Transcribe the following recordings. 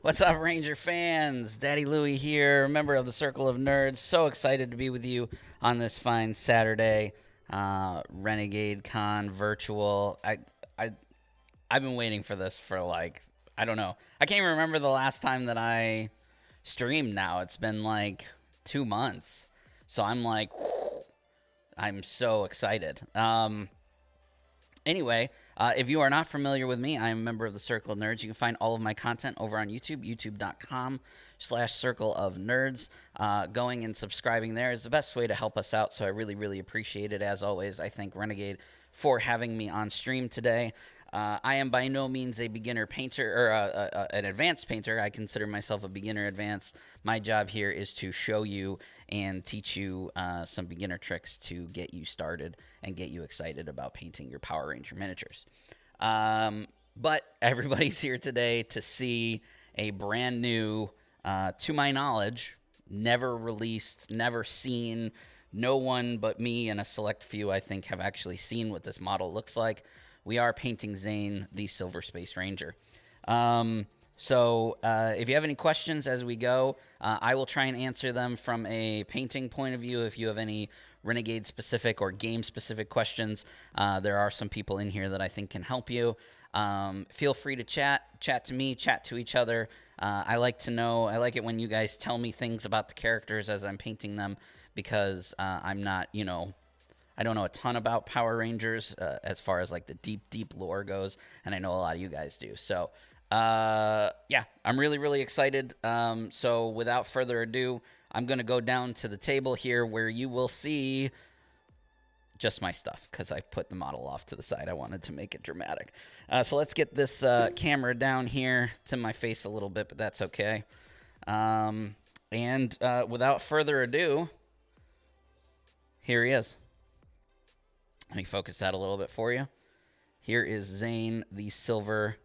What's up, Ranger fans? Daddy Louie here, member of the Circle of Nerds. So excited to be with you on this fine Saturday. Renegade Con virtual. I, I've been waiting for this for I don't know. I can't even remember the last time that I streamed now. It's been like 2 months. So I'm so excited. Anyway, if you are not familiar with me, I am a member of the Circle of Nerds. You can find all of my content over on YouTube, youtube.com/Circle of Nerds. Going and subscribing there is the best way to help us out, so I really, really appreciate it. As always, I thank Renegade for having me on stream today. I am by no means a beginner painter or an advanced painter. I consider myself a beginner advanced. My job here is to show you and teach you some beginner tricks to get you started and get you excited about painting your Power Ranger miniatures. But everybody's here today to see a brand new, to my knowledge, never released, never seen. No one but me and a select few, I think, have actually seen what this model looks like. We are painting Zane, the Silver Space Ranger. So if you have any questions as we go, I will try and answer them from a painting point of view. If you have any Renegade-specific or game-specific questions, there are some people in here that I think can help you. Feel free to chat to me, chat to each other. I like to know, I like it when you guys tell me things about the characters as I'm painting them, because I'm not, I don't know a ton about Power Rangers as far as like the deep lore goes, and I know a lot of you guys do. So, yeah, I'm really, really excited. So without further ado, I'm going to go down to the table here where you will see just my stuff, because I put the model off to the side. I wanted to make it dramatic. So let's get this camera down here. It's in my face a little bit, but that's okay. And without further ado, here he is. Let me focus that a little bit for you. Here is Zane, the Silver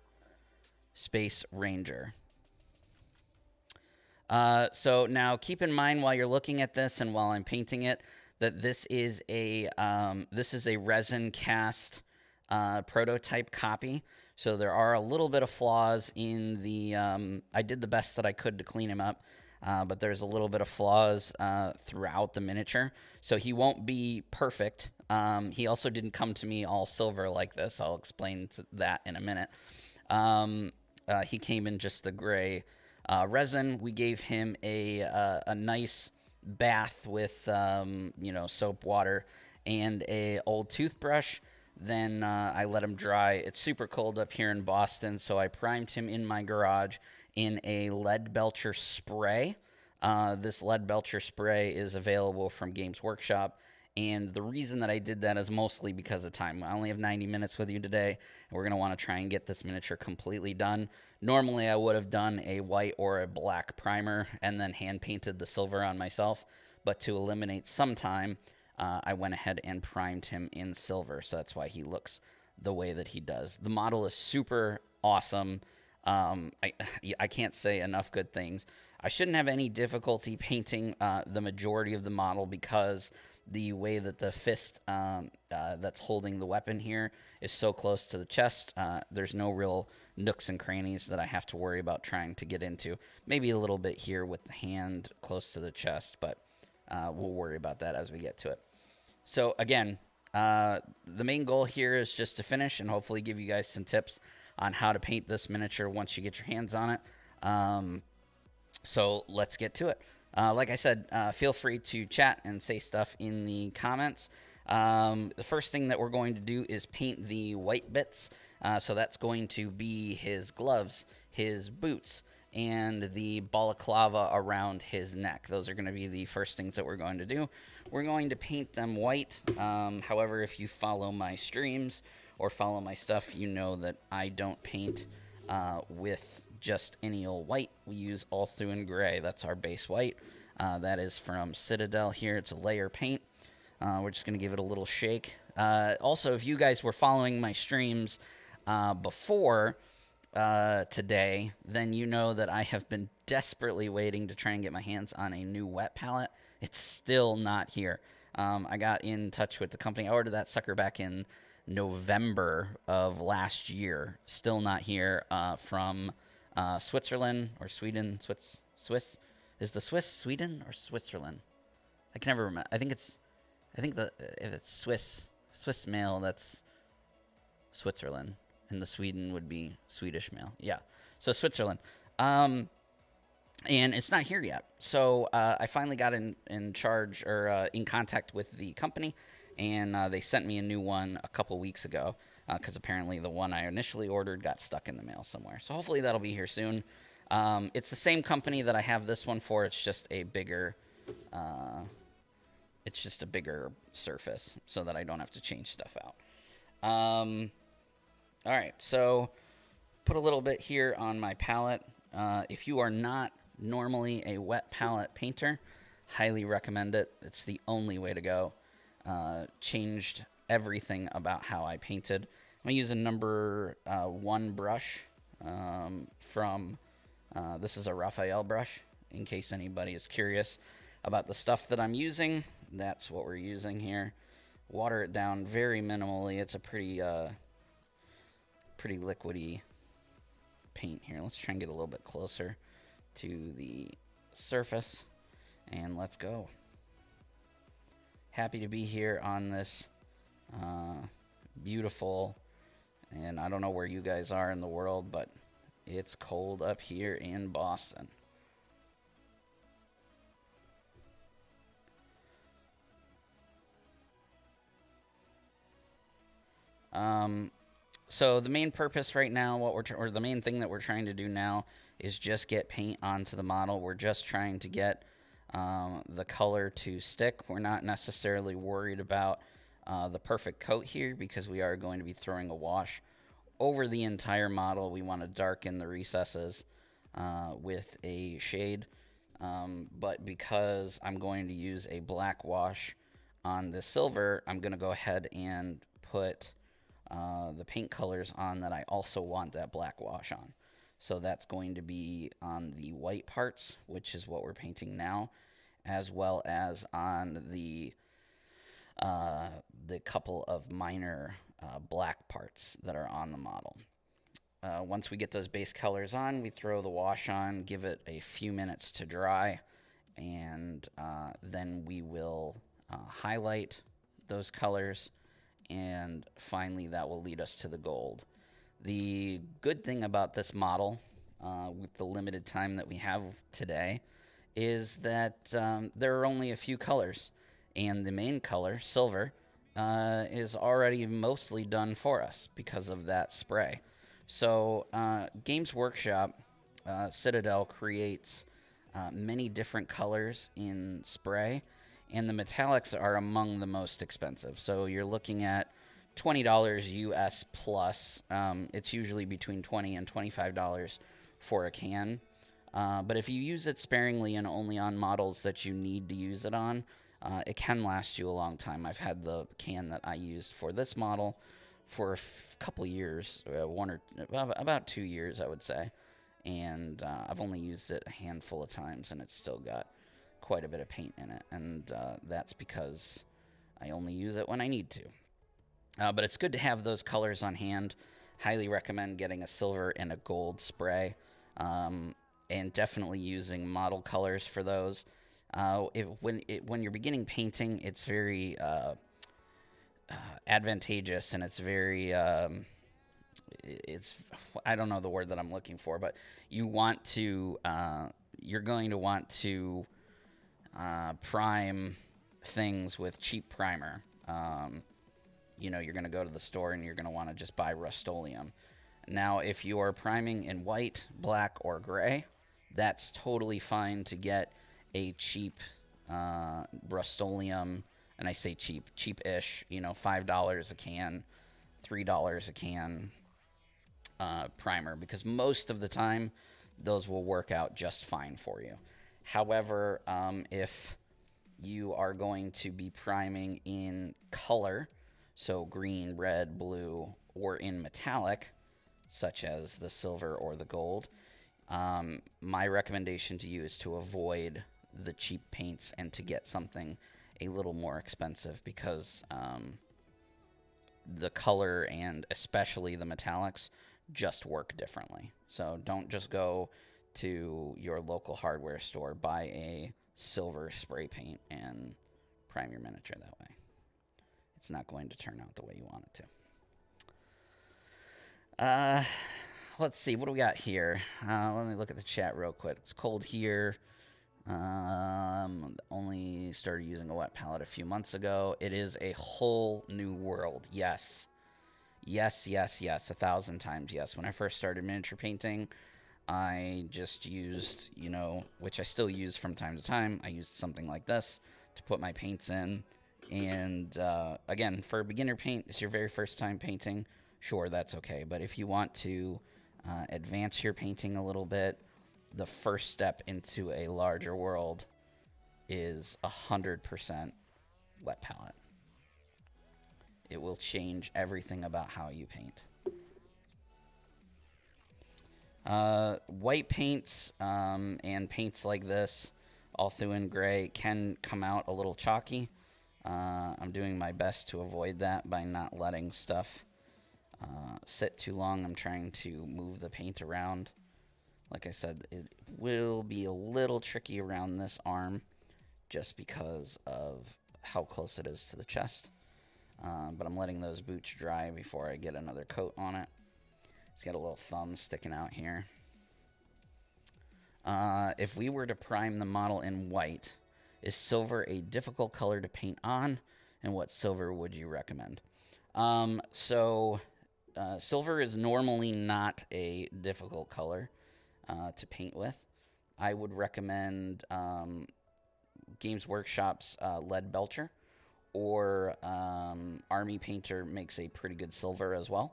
Space Ranger. So now keep in mind while you're looking at this and while I'm painting it that this is a resin cast prototype copy. So there are a little bit of flaws in the. I did the best that I could to clean him up. But there's a little bit of flaws throughout the miniature. So he won't be perfect. He also didn't come to me all silver like this. I'll explain that in a minute. He came in just the gray resin. We gave him a nice bath with soap water and a old toothbrush. Then I let him dry. It's super cold up here in Boston, so I primed him in my garage in a lead belcher spray. This lead belcher spray is available from Games Workshop, and the reason that I did that is mostly because of time. I only have 90 minutes with you today, and we're going to want to try and get this miniature completely done. Normally, I would have done a white or a black primer and then hand-painted the silver on myself, but to eliminate some time, I went ahead and primed him in silver, so that's why he looks the way that he does. The model is super awesome. I can't say enough good things. I shouldn't have any difficulty painting the majority of the model, because the way that the fist that's holding the weapon here is so close to the chest, there's no real nooks and crannies that I have to worry about trying to get into. Maybe a little bit here with the hand close to the chest, but we'll worry about that as we get to it. So again, the main goal here is just to finish and hopefully give you guys some tips on how to paint this miniature once you get your hands on it. So let's get to it. Like I said, feel free to chat and say stuff in the comments. The first thing that we're going to do is paint the white bits. So that's going to be his gloves, his boots, and the balaclava around his neck. Those are going to be the first things that we're going to do. We're going to paint them white. However, if you follow my streams or follow my stuff, you know that I don't paint with just any old white. We use all through and gray. That's our base white. That is from Citadel here. It's a layer paint. We're just going to give it a little shake. Also, if you guys were following my streams before today, then you know that I have been desperately waiting to try and get my hands on a new wet palette. It's still not here. I got in touch with the company. I ordered that sucker back in November of last year. Still not here from Switzerland or Sweden. Swiss. Is the Swiss Sweden or Switzerland? I can never remember. I think if it's Swiss male, that's Switzerland, and the Sweden would be Swedish male. Yeah. So Switzerland. And it's not here yet. So I finally got in charge or in contact with the company, and they sent me a new one a couple weeks ago because apparently the one I initially ordered got stuck in the mail somewhere. So hopefully that'll be here soon. It's the same company that I have this one for. It's just a bigger, surface so that I don't have to change stuff out. All right, so put a little bit here on my palette. If you are not normally a wet palette painter, highly recommend it. It's the only way to go. Changed everything about how I painted. I'm going to use a number 1 brush from, this is a Raphael brush, in case anybody is curious about the stuff that I'm using. That's what we're using here. Water it down very minimally. It's a pretty liquidy paint here. Let's try and get a little bit closer to the surface, and let's go. Happy to be here on this beautiful, and I don't know where you guys are in the world, but it's cold up here in Boston. So the main purpose right now, the main thing that we're trying to do now is just get paint onto the model. We're just trying to get the color to stick. We're not necessarily worried about the perfect coat here because we are going to be throwing a wash over the entire model. We want to darken the recesses with a shade, but because I'm going to use a black wash on the silver, I'm going to go ahead and put the paint colors on that I also want that black wash on. So that's going to be on the white parts, which is what we're painting now, as well as on the couple of minor black parts that are on the model. Once we get those base colors on, we throw the wash on, give it a few minutes to dry, and then we will highlight those colors, and finally that will lead us to the gold. The good thing about this model, with the limited time that we have today, is that there are only a few colors, and the main color, silver, is already mostly done for us because of that spray. So Games Workshop, Citadel creates many different colors in spray, and the metallics are among the most expensive. So you're looking at $20 US plus. It's usually between $20 and $25 for a can. But if you use it sparingly and only on models that you need to use it on, it can last you a long time. I've had the can that I used for this model for a couple years, about 2 years, I would say. And I've only used it a handful of times, and it's still got quite a bit of paint in it. And that's because I only use it when I need to. But it's good to have those colors on hand. Highly recommend getting a silver and a gold spray, and definitely using model colors for those. When you're beginning painting, it's very advantageous, and it's very I don't know the word that I'm looking for, but you're going to want to prime things with cheap primer. You're going to go to the store and you're going to want to just buy Rust-Oleum. Now, if you are priming in white, black, or gray, that's totally fine to get a cheap Rust-Oleum, and I say cheap, cheap-ish, $5 a can, $3 a can primer, because most of the time those will work out just fine for you. However, if you are going to be priming in color, so green, red, blue, or in metallic, such as the silver or the gold, my recommendation to you is to avoid the cheap paints and to get something a little more expensive, because the color and especially the metallics just work differently. So don't just go to your local hardware store, buy a silver spray paint, and prime your miniature that way. It's not going to turn out the way you want it to. Let's see, what do we got here? Let me look at the chat real quick. It's cold here. Only started using a wet palette a few months ago. It is a whole new world. Yes. Yes, yes, yes. 1,000 times yes. When I first started miniature painting, I just used, which I still use from time to time. I used something like this to put my paints in. And again, for a beginner paint, it's your very first time painting. Sure, that's okay. But if you want to advance your painting a little bit, the first step into a larger world is 100% wet palette. It will change everything about how you paint. White paints and paints like this, all through in gray, can come out a little chalky. I'm doing my best to avoid that by not letting stuff sit too long. I'm trying to move the paint around. Like I said, it will be a little tricky around this arm just because of how close it is to the chest. But I'm letting those boots dry before I get another coat on it. It's got a little thumb sticking out here. If we were to prime the model in white, is silver a difficult color to paint on? And what silver would you recommend? Silver is normally not a difficult color to paint with. I would recommend Games Workshop's Lead Belcher, or Army Painter makes a pretty good silver as well.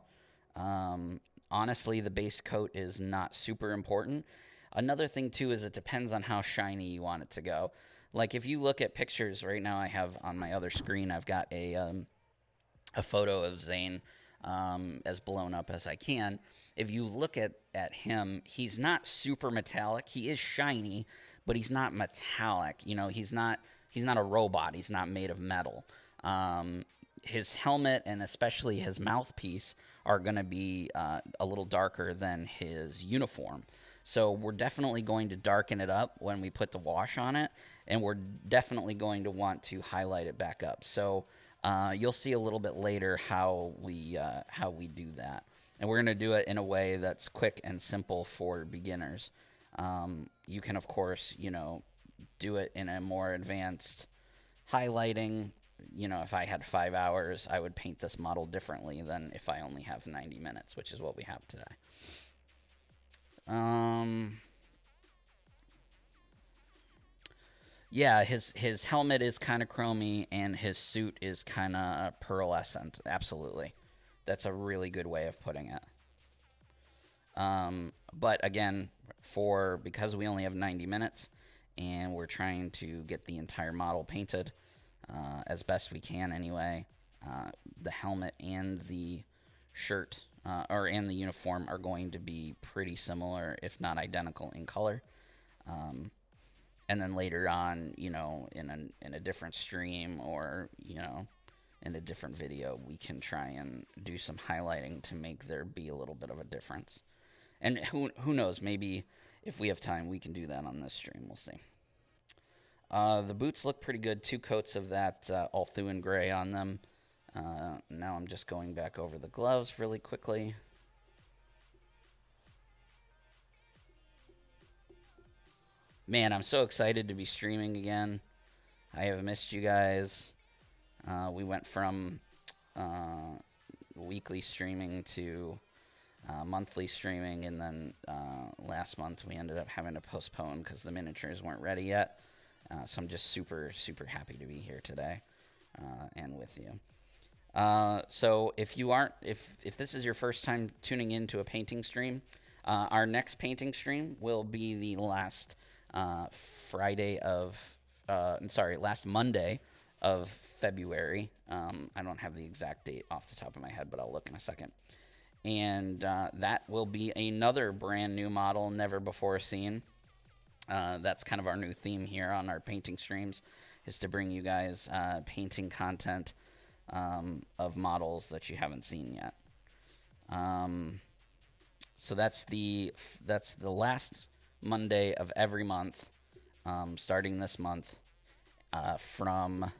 Honestly, the base coat is not super important. Another thing, too, is it depends on how shiny you want it to go. Like, if you look at pictures right now, I have on my other screen, I've got a photo of Zane as blown up as I can. If you look at him, he's not super metallic. He is shiny, but he's not metallic. He's not a robot. He's not made of metal. His helmet and especially his mouthpiece are going to be a little darker than his uniform. So we're definitely going to darken it up when we put the wash on it, and we're definitely going to want to highlight it back up. So you'll see a little bit later how we do that. And we're going to do it in a way that's quick and simple for beginners. You can, of course, do it in a more advanced highlighting. If I had 5 hours, I would paint this model differently than if I only have 90 minutes, which is what we have today. Yeah, his helmet is kind of chromy, and his suit is kind of pearlescent. Absolutely. That's a really good way of putting it. But again, because we only have 90 minutes, and we're trying to get the entire model painted as best we can anyway, the helmet and the shirt and the uniform are going to be pretty similar, if not identical, in color. And then later on, in a different stream or, in a different video, we can try and do some highlighting to make there be a little bit of a difference. And who knows, maybe if we have time, we can do that on this stream. We'll see. The boots look pretty good. 2 coats of that all through in gray on them. Now I'm just going back over the gloves really quickly. Man, I'm so excited to be streaming again. I have missed you guys. We went from weekly streaming to monthly streaming, and then last month we ended up having to postpone because the miniatures weren't ready yet. So I'm just super, super happy to be here today and with you. So if this is your first time tuning into a painting stream, our next painting stream will be the last last Monday of February. I don't have the exact date off the top of my head, but I'll look in a second. And that will be another brand new model, never before seen. That's kind of our new theme here on our painting streams, is to bring you guys painting content of models that you haven't seen yet. So that's the last Monday of every month, starting this month, from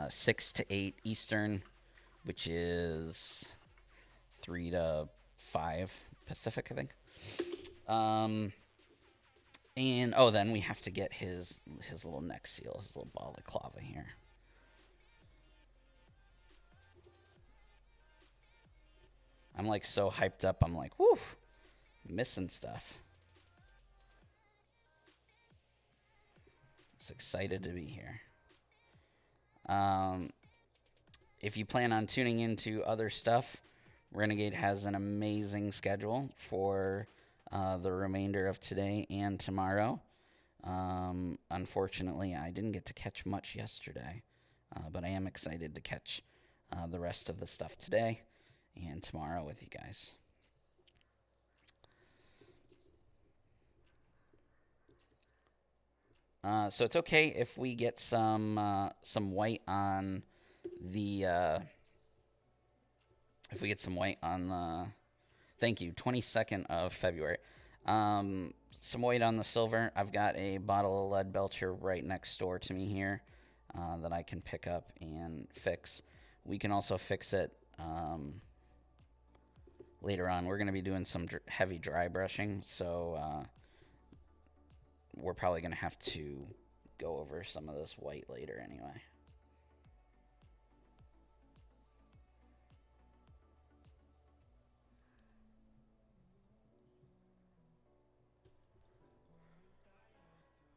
6 to 8 Eastern, which is 3 to 5 Pacific, I think. And then we have to get his little neck seal, his little balaclava here. I'm like so hyped up. I'm like, whoo, missing stuff. Just excited to be here. If you plan on tuning into other stuff, Renegade has an amazing schedule for the remainder of today and tomorrow. Unfortunately, I didn't get to catch much yesterday, but I am excited to catch the rest of the stuff today and tomorrow with you guys. So it's okay if we get some white on the thank you, 22nd of February. Some white on the silver. I've got a bottle of lead belcher right next door to me here that I can pick up and fix. We can also fix it later on. We're going to be doing some heavy dry brushing, so we're probably going to have to go over some of this white later anyway.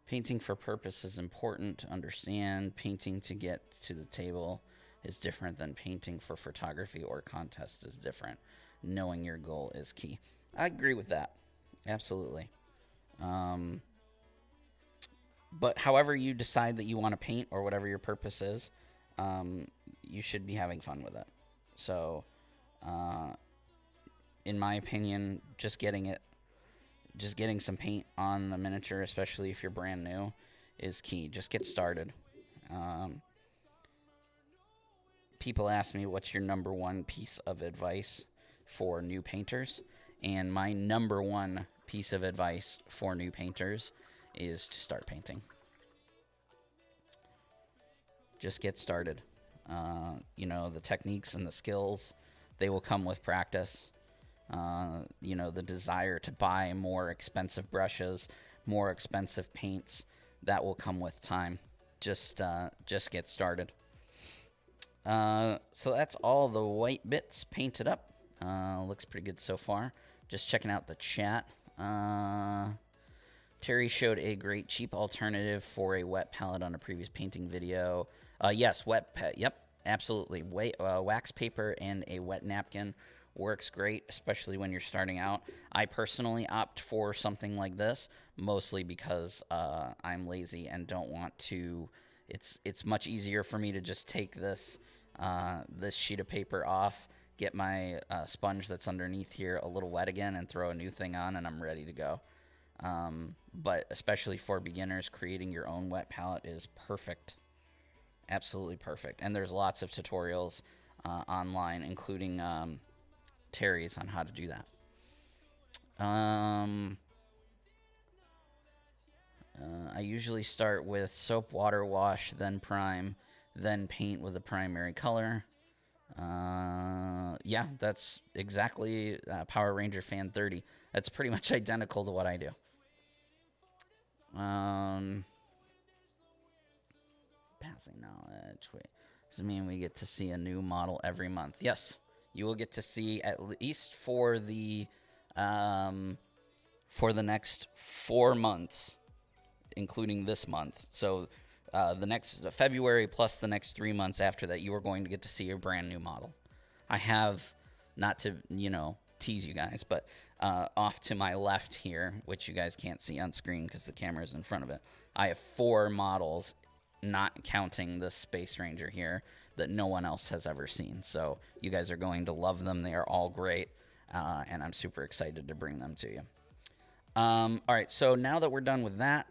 Painting for purpose is important to understand. Painting to get to the table is different than painting for photography or contest is different. Knowing your goal is key. I agree with that. Absolutely. But however you decide that you want to paint or whatever your purpose is, you should be having fun with it. So, in my opinion, just getting some paint on the miniature, especially if you're brand new, is key. Just get started. People ask me, what's your number one piece of advice for new painters? And my number one piece of advice for new painters is to start painting. Just get started. The techniques and the skills, they will come with practice. The desire to buy more expensive brushes, more expensive paints, that will come with time. Just get started. So that's all the white bits painted up. Looks pretty good so far. Just checking out the chat. Terry showed a great cheap alternative for a wet palette on a previous painting video. Yes, yep, absolutely. Wax paper and a wet napkin works great, especially when you're starting out. I personally opt for something like this, mostly because I'm lazy and don't want to. It's much easier for me to just take this sheet of paper off, get my sponge that's underneath here a little wet again, and throw a new thing on, and I'm ready to go. But especially for beginners, creating your own wet palette is perfect. Absolutely perfect. And there's lots of tutorials online, including Terry's, on how to do that. I usually start with soap, water, wash, then prime, then paint with a primary color. Yeah, that's exactly Power Ranger Fan 30. That's pretty much identical to what I do. Passing knowledge. Wait, does it mean we get to see a new model every month? Yes, you will get to see at least for the next 4 months, including this month. So the next February plus the next 3 months after that, you are going to get to see a brand new model. I have, not to tease you guys, but off to my left here, which you guys can't see on screen because the camera is in front of it, I have 4 models, not counting the Space Ranger here, that no one else has ever seen. So you guys are going to love them. They are all great, and I'm super excited to bring them to you. All right, so now that we're done with that,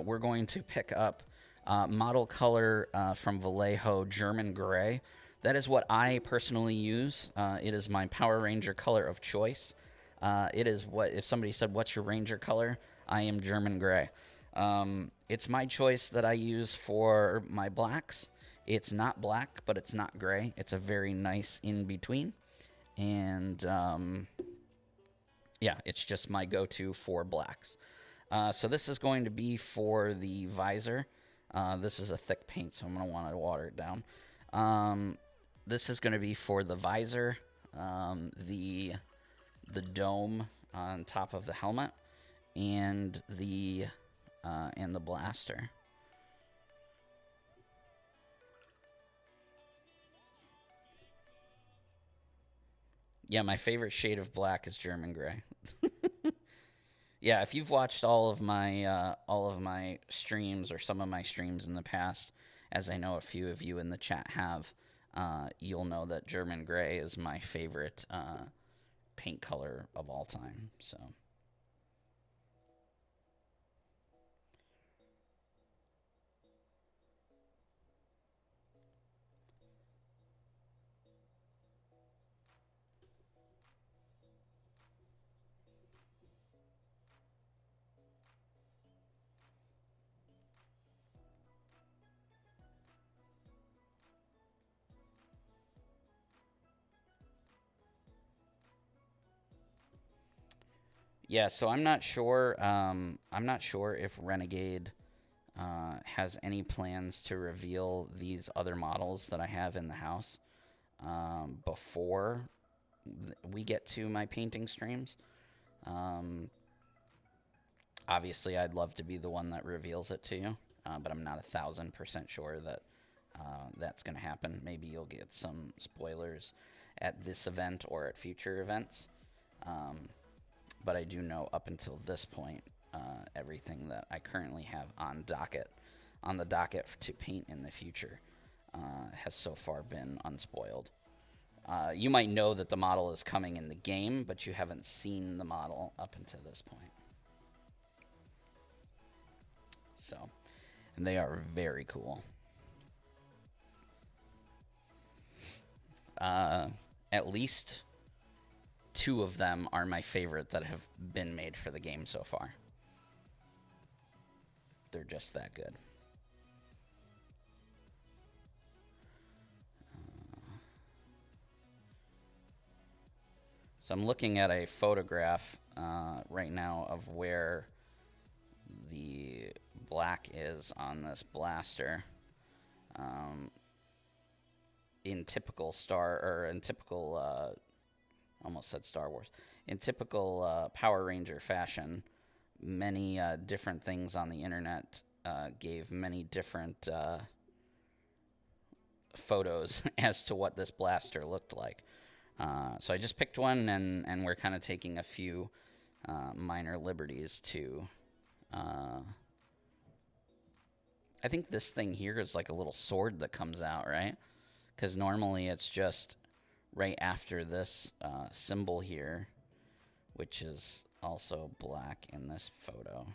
we're going to pick up model color from Vallejo, German Gray. That is what I personally use. It is my Power Ranger color of choice. It is what if somebody said, "What's your Ranger color?" I am German gray. It's my choice that I use for my blacks. It's not black, but it's not gray. It's a very nice in between, and yeah, it's just my go-to for blacks. So this is going to be for the visor. This is a thick paint, so I'm going to want to water it down. This is going to be for the visor, the dome on top of the helmet, and the blaster. Yeah, my favorite shade of black is German gray. Yeah, if you've watched all of my streams or some of my streams in the past, as I know a few of you in the chat have, you'll know that German gray is my favorite paint color of all time. So. Yeah, so I'm not sure. I'm not sure if Renegade has any plans to reveal these other models that I have in the house before we get to my painting streams. Um, Obviously, I'd love to be the one that reveals it to you, but I'm not 1,000% sure that that's going to happen. Maybe you'll get some spoilers at this event or at future events. But I do know up until this point, everything that I currently have on the docket to paint in the future, has so far been unspoiled. You might know that the model is coming in the game, but you haven't seen the model up until this point. So, and they are very cool. At least 2 of them are my favorite that have been made for the game so far. They're just that good. So I'm looking at a photograph right now of where the black is on this blaster. In typical almost said Star Wars. In typical Power Ranger fashion, many different things on the internet gave many different photos as to what this blaster looked like. So I just picked one, and we're kind of taking a few minor liberties to. I think this thing here is like a little sword that comes out, right? Because normally it's just right after this symbol here, which is also black in this photo.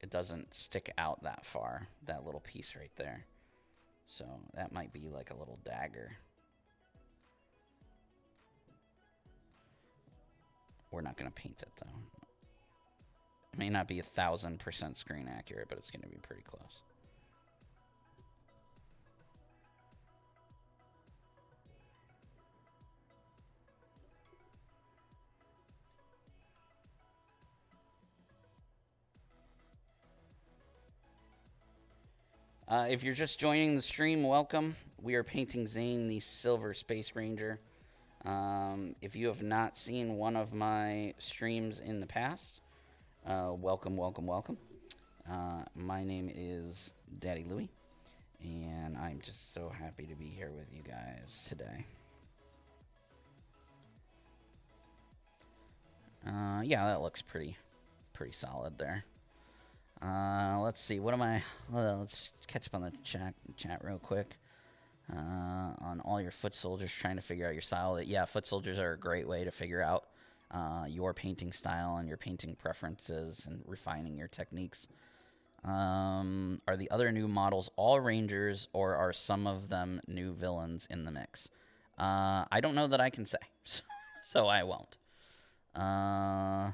It doesn't stick out that far, that little piece right there. So that might be like a little dagger. We're not going to paint it, though. It may not be 1,000% screen accurate, but it's going to be pretty close. If you're just joining the stream, welcome. We are painting Zane, the Silver Space Ranger. If you have not seen one of my streams in the past, welcome, welcome, welcome. My name is Daddy Louie, and I'm just so happy to be here with you guys today. Yeah, that looks pretty solid there. Let's see. What am I? Let's catch up on the chat real quick. On all your foot soldiers trying to figure out your style. Yeah, foot soldiers are a great way to figure out your painting style and your painting preferences and refining your techniques. Are the other new models all Rangers, or are some of them new villains in the mix? I don't know that I can say, so I won't. I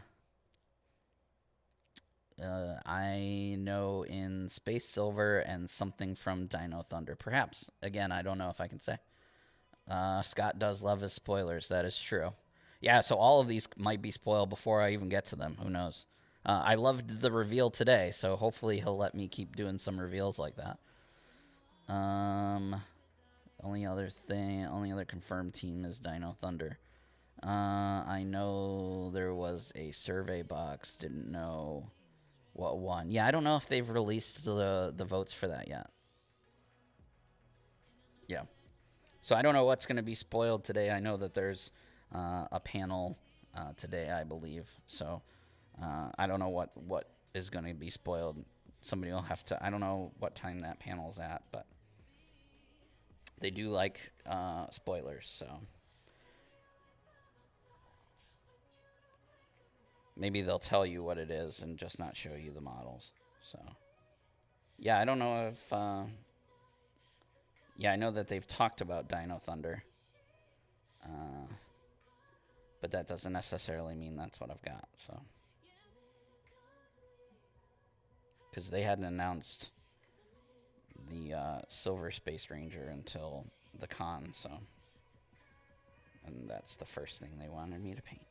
know in Space Silver and something from Dino Thunder. Perhaps. Again, I don't know if I can say. Scott does love his spoilers. That is true. Yeah, so all of these might be spoiled before I even get to them. Who knows? I loved the reveal today, so hopefully he'll let me keep doing some reveals like that. Only other confirmed team is Dino Thunder. I know there was a survey box. Didn't know what won. Yeah, I don't know if they've released the votes for that yet. Yeah. So I don't know what's going to be spoiled today. I know that there's a panel today, I believe. So I don't know what is going to be spoiled. Somebody will have to. I don't know what time that panel's at, but they do like spoilers. So maybe they'll tell you what it is and just not show you the models. So yeah, I don't know if. Yeah, I know that they've talked about Dino Thunder. But that doesn't necessarily mean that's what I've got, so. Because they hadn't announced the Silver Space Ranger until the con, so. And that's the first thing they wanted me to paint.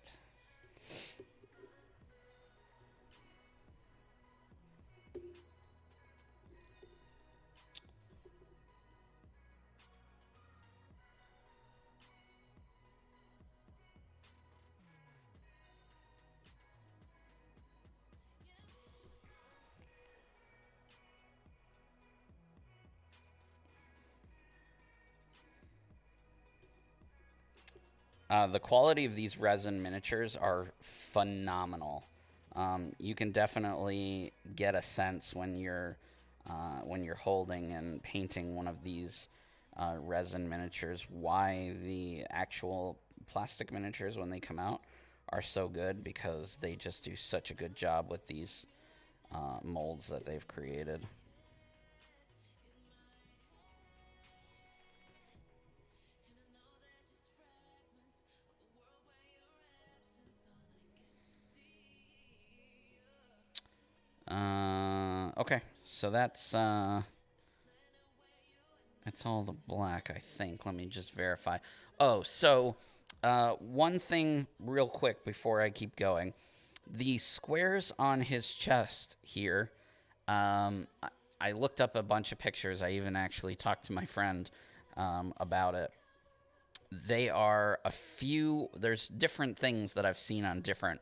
The quality of these resin miniatures are phenomenal. You can definitely get a sense when you're holding and painting one of these resin miniatures why the actual plastic miniatures when they come out are so good, because they just do such a good job with these molds that they've created. Okay, so that's all the black, I think. Let me just verify. Oh, so one thing real quick before I keep going. The squares on his chest here, I looked up a bunch of pictures. I even actually talked to my friend about it. They are there's different things that I've seen on different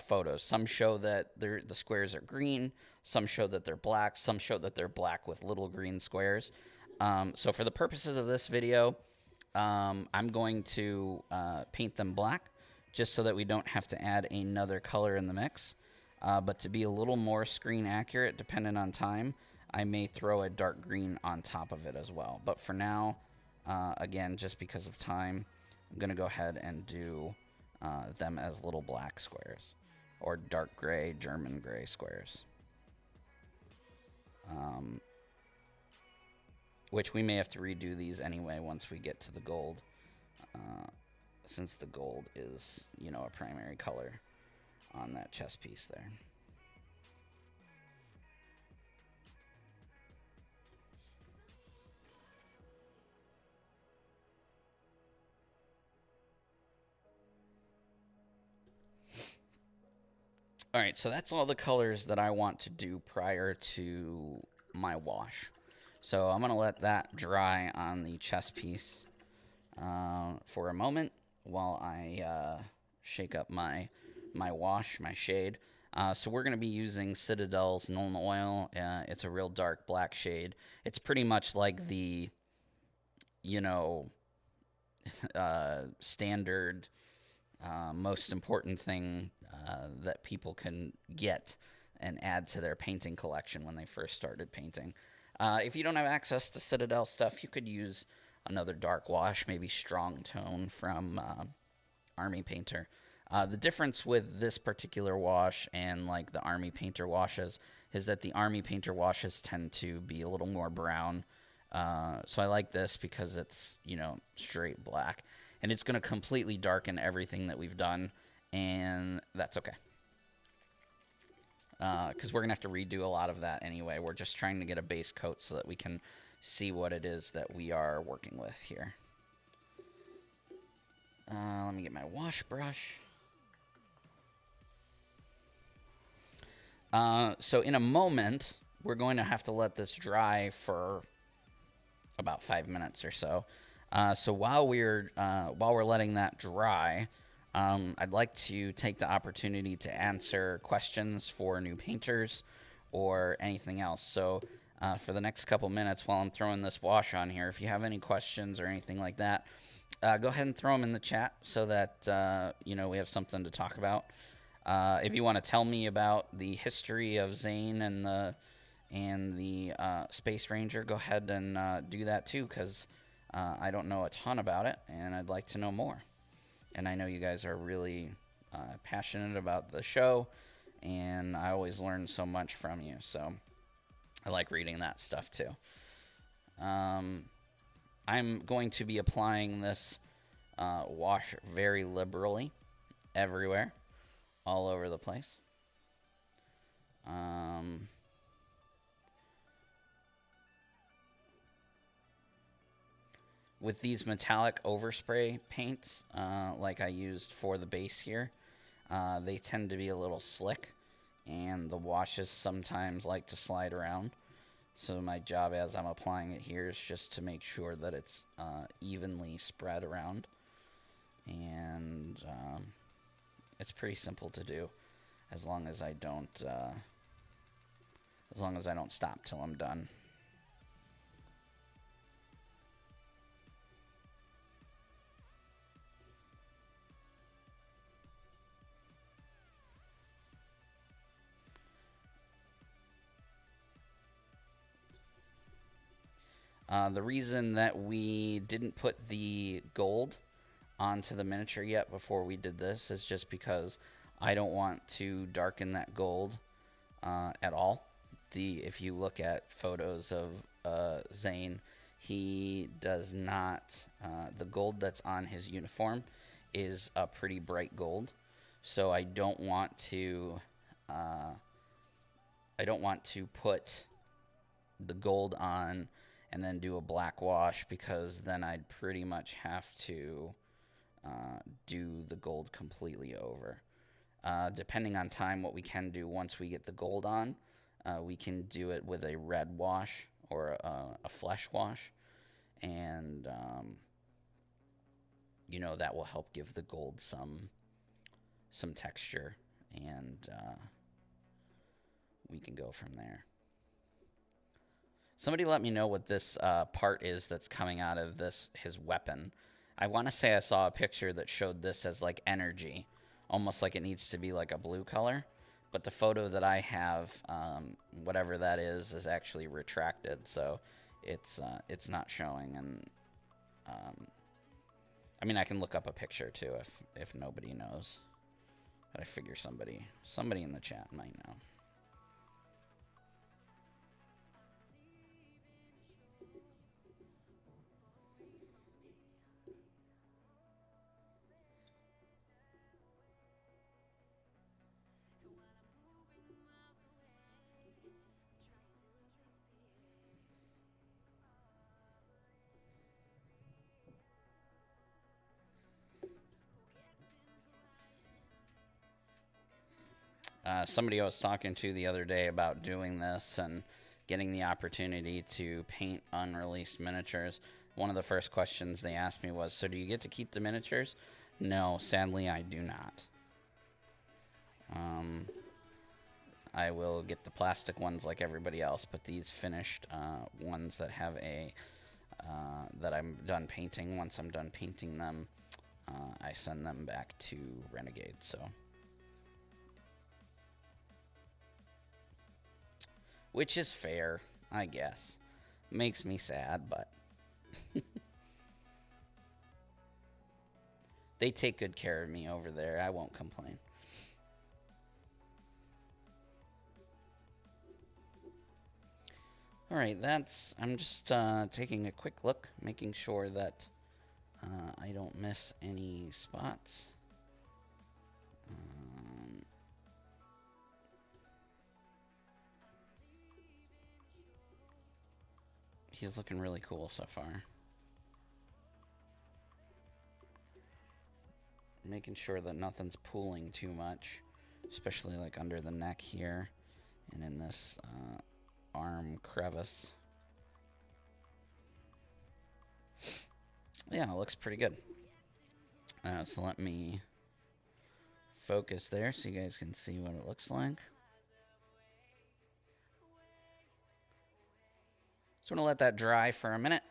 photos. Some show that the squares are green, some show that they're black, some show that they're black with little green squares. So for the purposes of this video, I'm going to paint them black, just so that we don't have to add another color in the mix. But to be a little more screen accurate, depending on time, I may throw a dark green on top of it as well. But for now, again, just because of time, I'm going to go ahead and do them as little black squares, or dark gray, German gray squares. Which we may have to redo these anyway once we get to the gold, since the gold is, a primary color on that chest piece there. All right, so that's all the colors that I want to do prior to my wash. So I'm going to let that dry on the chest piece for a moment while I shake up my wash, my shade. So we're going to be using Citadel's Nuln Oil. It's a real dark black shade. It's pretty much like the, standard, most important thing that people can get and add to their painting collection when they first started painting. If you don't have access to Citadel stuff, you could use another dark wash, maybe Strong Tone from Army Painter. The difference with this particular wash and like the Army Painter washes is that the Army Painter washes tend to be a little more brown. So I like this because it's, straight black. And it's going to completely darken everything that we've done, and that's okay. Because we're going to have to redo a lot of that anyway. We're just trying to get a base coat so that we can see what it is that we are working with here. Let me get my wash brush. So in a moment, we're going to have to let this dry for about 5 minutes or so. So while we're letting that dry, I'd like to take the opportunity to answer questions for new painters or anything else. So for the next couple minutes while I'm throwing this wash on here, if you have any questions or anything like that, go ahead and throw them in the chat so that we have something to talk about. If you want to tell me about the history of Zane and the Space Ranger, go ahead and do that too, because I don't know a ton about it, and I'd like to know more. And I know you guys are really passionate about the show, and I always learn so much from you, so I like reading that stuff too. I'm going to be applying this wash very liberally everywhere, all over the place. With these metallic overspray paints, like I used for the base here, they tend to be a little slick, and the washes sometimes like to slide around. So my job as I'm applying it here is just to make sure that it's evenly spread around. And it's pretty simple to do, as long as I don't stop till I'm done. The reason that we didn't put the gold onto the miniature yet before we did this is just because I don't want to darken that gold at all. If you look at photos of Zane, he does not. The gold that's on his uniform is a pretty bright gold, so I don't want to. Put the gold on and then do a black wash, because then I'd pretty much have to do the gold completely over. Depending on time, what we can do once we get the gold on, we can do it with a red wash or a flesh wash, and that will help give the gold some texture, and we can go from there. Somebody let me know what this part is that's coming out of his weapon. I want to say I saw a picture that showed this as like energy, almost like it needs to be like a blue color. But the photo that I have, whatever that is actually retracted, so it's not showing. And I can look up a picture too if nobody knows. But I figure somebody in the chat might know. Somebody I was talking to the other day about doing this and getting the opportunity to paint unreleased miniatures. One of the first questions they asked me was, so do you get to keep the miniatures? No, sadly I do not. I will get the plastic ones like everybody else, but these finished ones that have that I'm done painting, once I'm done painting them, I send them back to Renegade, so... Which is fair, I guess. Makes me sad, but... They take good care of me over there. I won't complain. All right, I'm just taking a quick look, making sure that I don't miss any spots. He's looking really cool so far. Making sure that nothing's pooling too much, especially like under the neck here and in this arm crevice. Yeah, it looks pretty good. So let me focus there so you guys can see what it looks like. So I'm going to let that dry for a minute.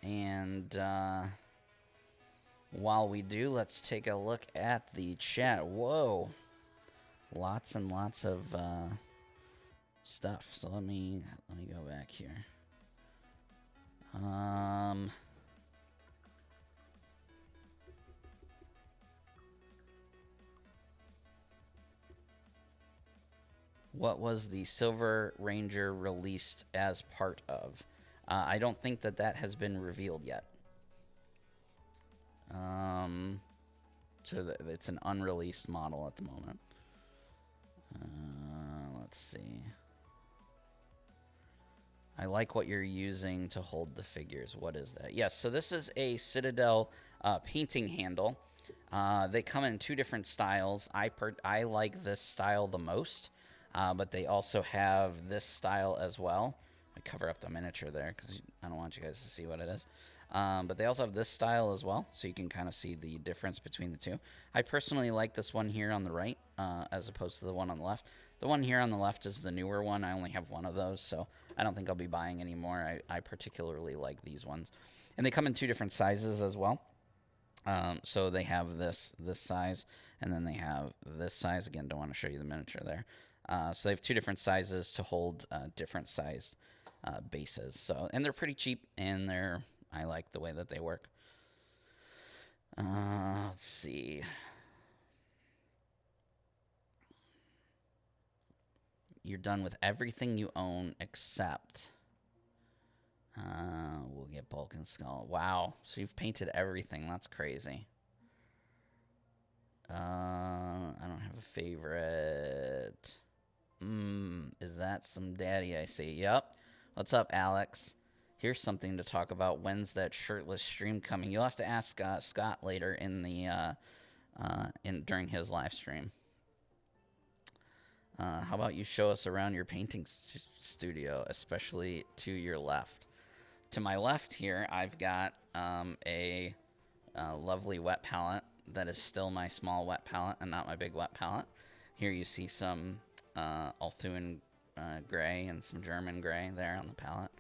And while we do, let's take a look at the chat. Whoa. Lots and lots of stuff. So let me go back here. What was the Silver Ranger released as part of? I don't think that has been revealed yet. So it's an unreleased model at the moment. Let's see. I like what you're using to hold the figures. What is that? Yes, so this is a Citadel painting handle. They come in two different styles. I like this style the most, but they also have this style as well. I cover up the miniature there because I don't want you guys to see what it is. But they also have this style as well, so you can kind of see the difference between the two. I personally like this one here on the right as opposed to the one on the left. The one here on the left is the newer one. I only have one of those, so I don't think I'll be buying any more. I particularly like these ones. And they come in two different sizes as well. So they have this size, and then they have this size. Again, don't want to show you the miniature there. So they have two different sizes to hold different sized bases. So, and they're pretty cheap, and I like the way that they work. Let's see. You're done with everything you own except. We'll get Bulk and Skull. Wow. So you've painted everything. That's crazy. I don't have a favorite. Is that some daddy I see? Yep. What's up, Alex? Here's something to talk about. When's that shirtless stream coming? You'll have to ask Scott later in the during his live stream. How about you show us around your painting studio, especially to your left? To my left here, I've got a lovely wet palette that is still my small wet palette and not my big wet palette. Here you see some Althuan gray and some German gray there on the palette.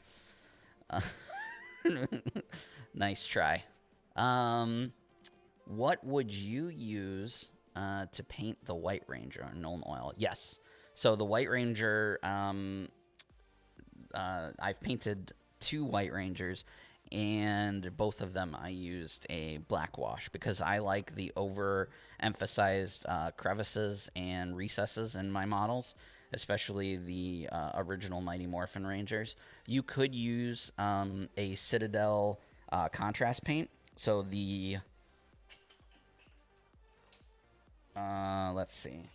Nice try. What would you use to paint the White Ranger on Nuln Oil? Yes. So the White Ranger, I've painted 2 White Rangers, and both of them I used a black wash because I like the overemphasized crevices and recesses in my models, especially the original Mighty Morphin Rangers. You could use a Citadel contrast paint. So the, let's see.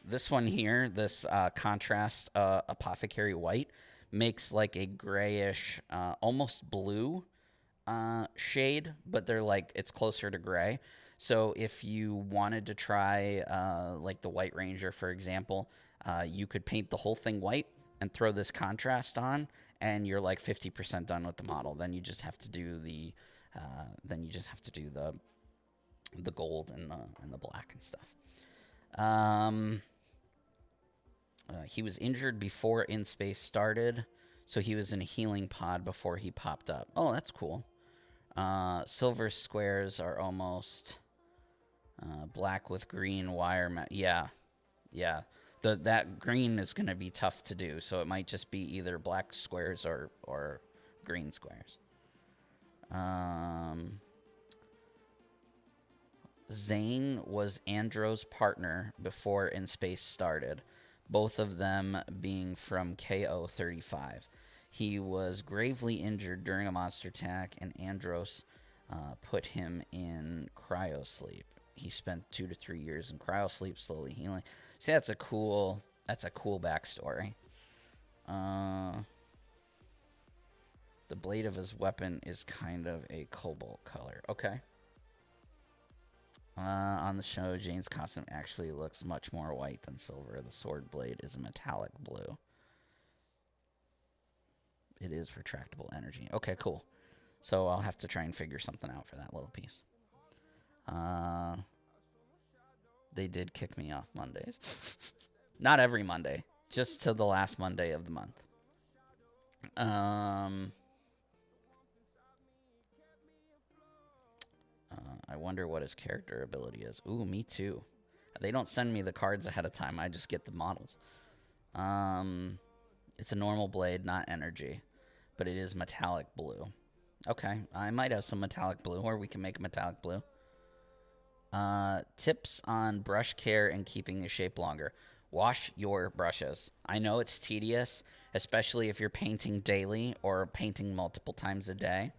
This one here, this contrast Apothecary White, makes like a grayish, almost blue shade, but it's closer to gray. So if you wanted to try like the White Ranger, for example, you could paint the whole thing white and throw this contrast on, and you're like 50% done with the model. Then you just have to do the gold and the black and stuff. He was injured before In Space started, so he was in a healing pod before he popped up. Oh, that's cool. Silver squares are almost black with green wire. Yeah. That green is going to be tough to do, so it might just be either black squares or green squares. Zane was Andro's partner before In Space started, both of them being from KO-35. He was gravely injured during a monster attack, and Andros put him in cryosleep. He spent 2 to 3 years in cryosleep, slowly healing. See, that's a cool backstory. The blade of his weapon is kind of a cobalt color. Okay. On the show, Jane's costume actually looks much more white than silver. The sword blade is a metallic blue. It is retractable energy. Okay, cool. So I'll have to try and figure something out for that little piece. They did kick me off Mondays. Not every Monday, just to the last Monday of the month. I wonder what his character ability is. Ooh, me too. They don't send me the cards ahead of time. I just get the models. It's a normal blade, not energy, but it is metallic blue. Okay, I might have some metallic blue, or we can make metallic blue. Tips on brush care and keeping the shape longer. Wash your brushes. I know it's tedious, especially if you're painting daily or painting multiple times a day.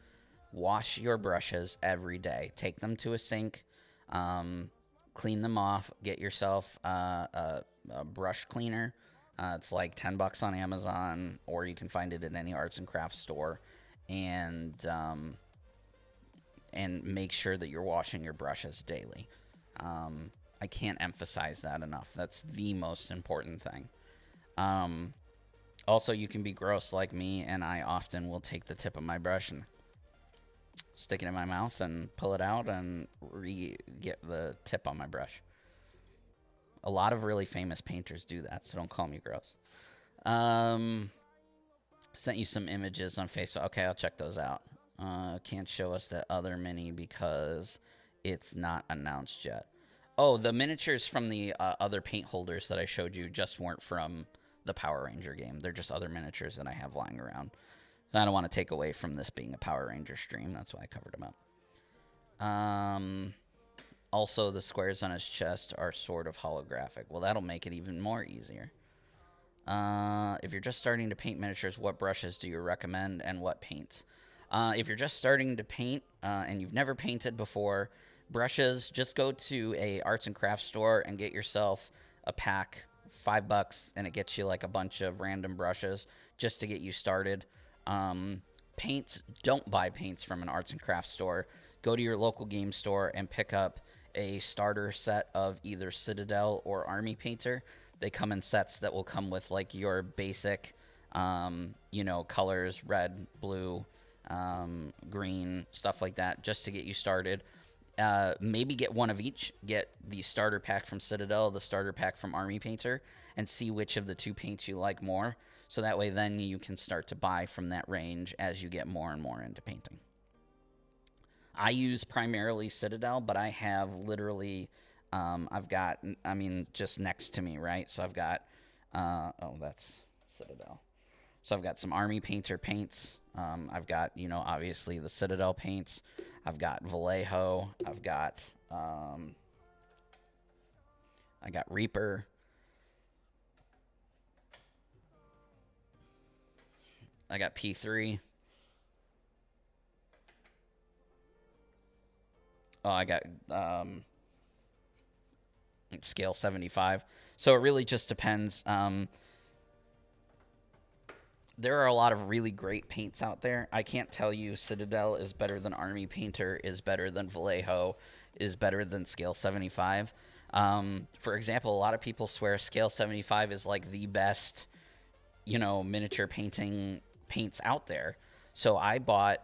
Wash your brushes every day. Take them to a sink, clean them off, get yourself a brush cleaner. It's like $10 on Amazon, or you can find it at any arts and crafts store. And make sure that you're washing your brushes daily. I can't emphasize that enough. That's the most important thing. Also, you can be gross like me, and I often will take the tip of my brush and stick it in my mouth and pull it out and get the tip on my brush. A lot of really famous painters do that, so don't call me gross. Sent you some images on Facebook. Okay, I'll check those out. Can't show us that other mini because it's not announced yet. Oh, the miniatures from the other paint holders that I showed you just weren't from the Power Ranger game. They're just other miniatures that I have lying around. I don't want to take away from this being a Power Ranger stream. That's why I covered them up. Also, the squares on his chest are sort of holographic. Well, that'll make it even more easier. If you're just starting to paint miniatures, what brushes do you recommend and what paints? If you're just starting to paint and you've never painted before, brushes, just go to a arts and crafts store and get yourself a pack, $5, and it gets you like a bunch of random brushes just to get you started. Paints, don't buy paints from an arts and crafts store. Go to your local game store and pick up a starter set of either Citadel or Army Painter. They come in sets that will come with like your basic, colors, red, blue, green, stuff like that, just to get you started. Maybe get one of each. Get the starter pack from Citadel, the starter pack from Army Painter, and see which of the two paints you like more. So that way then you can start to buy from that range as you get more and more into painting. I use primarily Citadel, but I have literally, just next to me, right? So I've got, that's Citadel. So I've got some Army Painter paints. I've got, obviously the Citadel paints. I've got Vallejo. I've got, I got Reaper. I got P3. Oh, I got scale 75. So it really just depends. There are a lot of really great paints out there. I can't tell you Citadel is better than Army Painter, is better than Vallejo, is better than scale 75. For example, a lot of people swear scale 75 is like the best, miniature paints out there. So I bought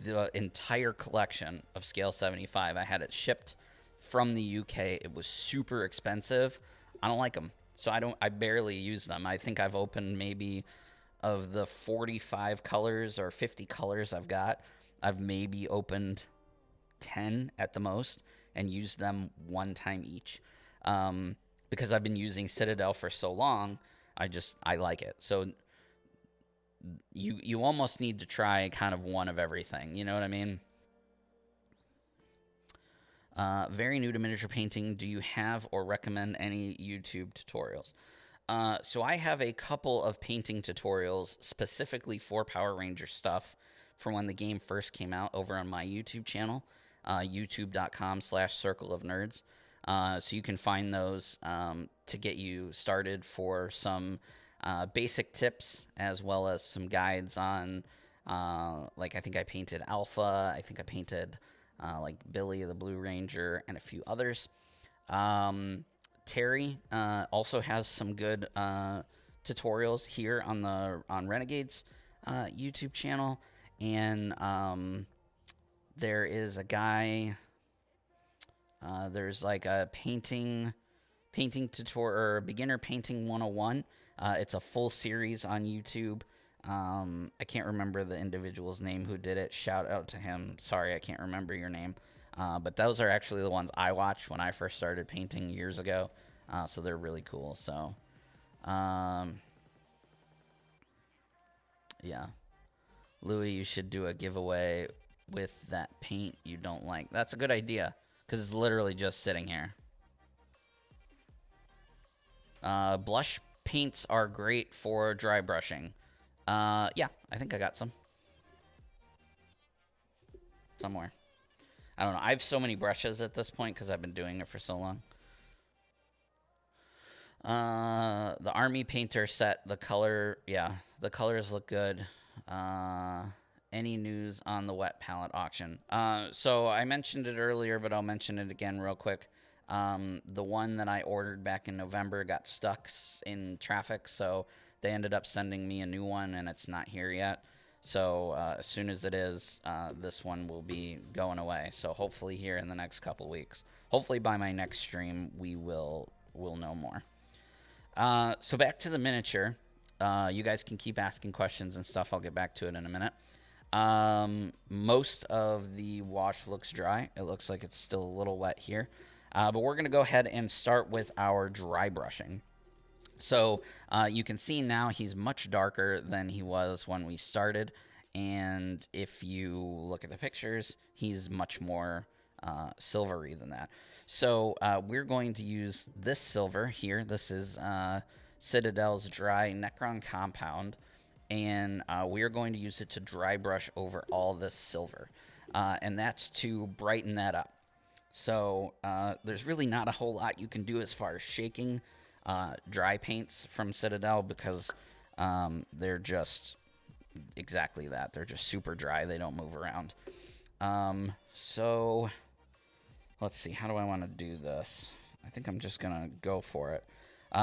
the entire collection of scale 75. I had it shipped from the UK. It was super expensive. I don't like them, so I barely use them. I think I've opened maybe of the 45 colors or 50 colors I've maybe opened 10 at the most and used them one time each. Because I've been using Citadel for so long, I like it. So you almost need to try kind of one of everything. You know what I mean? Very new to miniature painting. Do you have or recommend any YouTube tutorials? So I have a couple of painting tutorials specifically for Power Ranger stuff from when the game first came out over on my YouTube channel, youtube.com/Circle of Nerds. So you can find those to get you started for some basic tips as well as some guides on, like I think I painted Alpha, I think I painted like Billy the Blue Ranger, and a few others. Terry also has some good tutorials here on Renegade's YouTube channel, and there is a guy. There's like a painting tutorial or beginner painting 101. It's a full series on YouTube. I can't remember the individual's name who did it. Shout out to him. Sorry, I can't remember your name. But those are actually the ones I watched when I first started painting years ago. So they're really cool. So, yeah. Louis, you should do a giveaway with that paint you don't like. That's a good idea, because it's literally just sitting here. Blush paints are great for dry brushing. Yeah, I think I got some. Somewhere. I don't know. I have so many brushes at this point because I've been doing it for so long. The army painter set, the colors look good. Any news on the wet palette auction? So I mentioned it earlier, but I'll mention it again real quick. The one that I ordered back in November got stuck in traffic, so they ended up sending me a new one, and it's not here yet. So as soon as it is, this one will be going away. So hopefully here in the next couple weeks. Hopefully by my next stream, we'll know more. So back to the miniature. You guys can keep asking questions and stuff. I'll get back to it in a minute. Most of the wash looks dry. It looks like it's still a little wet here. But we're going to go ahead and start with our dry brushing. So you can see now he's much darker than he was when we started. And if you look at the pictures, he's much more silvery than that. So we're going to use this silver here. This is Citadel's Dry Necron Compound. And we're going to use it to dry brush over all this silver. And that's to brighten that up. So there's really not a whole lot you can do as far as shaking dry paints from Citadel, because they're just exactly that. They're just super dry. They don't move around. So let's see. How do I want to do this? I think I'm just going to go for it.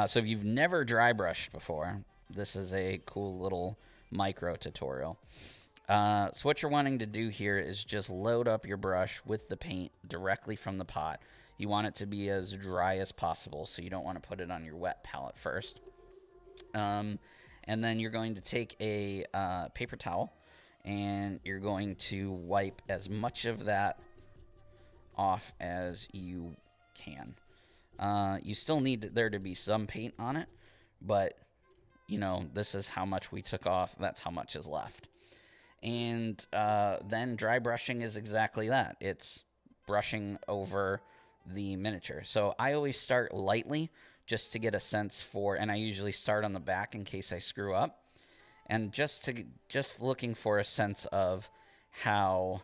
So if you've never dry brushed before, this is a cool little micro tutorial. So what you're wanting to do here is just load up your brush with the paint directly from the pot. You want it to be as dry as possible, so you don't want to put it on your wet palette first. And then you're going to take a paper towel, and you're going to wipe as much of that off as you can. You still need there to be some paint on it, but, you know, this is how much we took off. That's how much is left. And then dry brushing is exactly that. It's brushing over the miniature. So I always start lightly just to get a sense for, and I usually start on the back in case I screw up, and just looking for a sense of how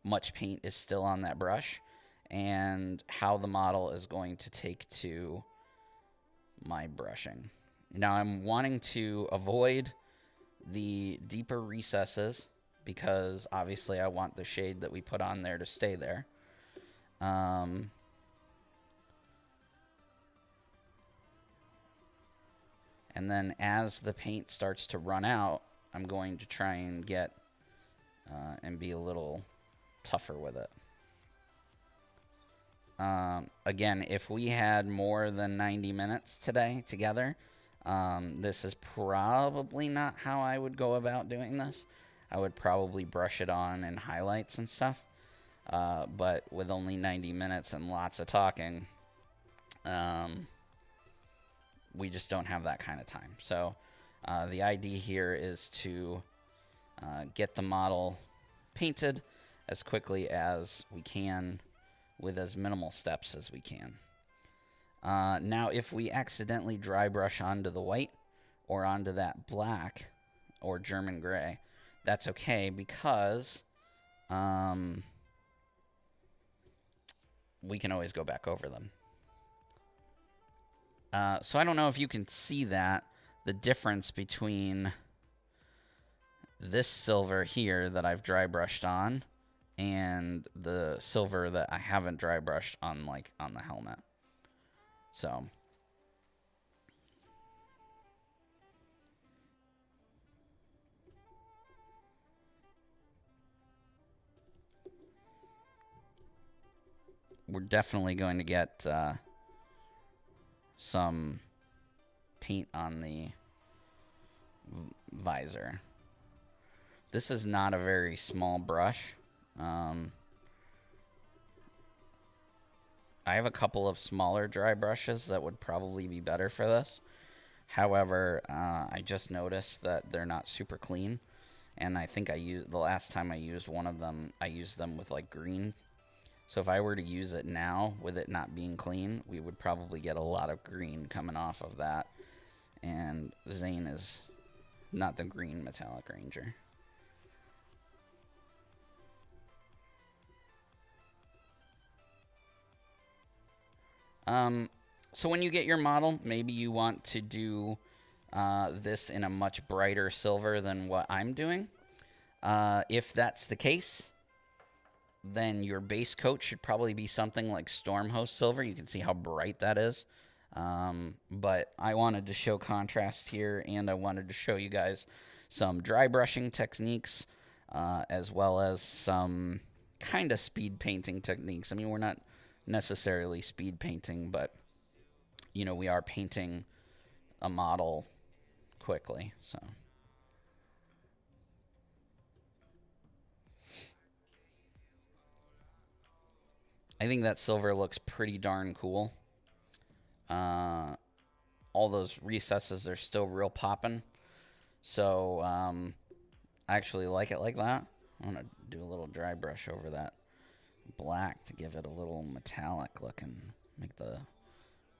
much paint is still on that brush and how the model is going to take to my brushing. Now I'm wanting to avoid the deeper recesses because obviously I want the shade that we put on there to stay there. And then as the paint starts to run out, I'm going to try and get and be a little tougher with it. Again, if we had more than 90 minutes today together, this is probably not how I would go about doing this. I would probably brush it on in highlights and stuff. But with only 90 minutes and lots of talking, we just don't have that kind of time. So The idea here is to get the model painted as quickly as we can with as minimal steps as we can. Now, if we accidentally dry brush onto the white or onto that black or German gray, that's okay because we can always go back over them. So I don't know if you can see that, the difference between this silver here that I've dry brushed on and the silver that I haven't dry brushed on, like on the helmet. So we're definitely going to get some paint on the visor. This is not a very small brush. I have a couple of smaller dry brushes that would probably be better for this. However, I just noticed that they're not super clean, and I think the last time I used one of them, I used them with like green. So if I were to use it now with it not being clean, we would probably get a lot of green coming off of that. And Zane is not the green metallic ranger. So when you get your model, maybe you want to do this in a much brighter silver than what I'm doing. If that's the case, then your base coat should probably be something like Stormhost Silver. You can see how bright that is. But I wanted to show contrast here, and I wanted to show you guys some dry brushing techniques, as well as some kind of speed painting techniques. I mean, we're not necessarily speed painting, but, you know, we are painting a model quickly, so. I think that silver looks pretty darn cool. All those recesses are still real popping. So, I actually like it like that. I'm going to do a little dry brush over that black to give it a little metallic look and make the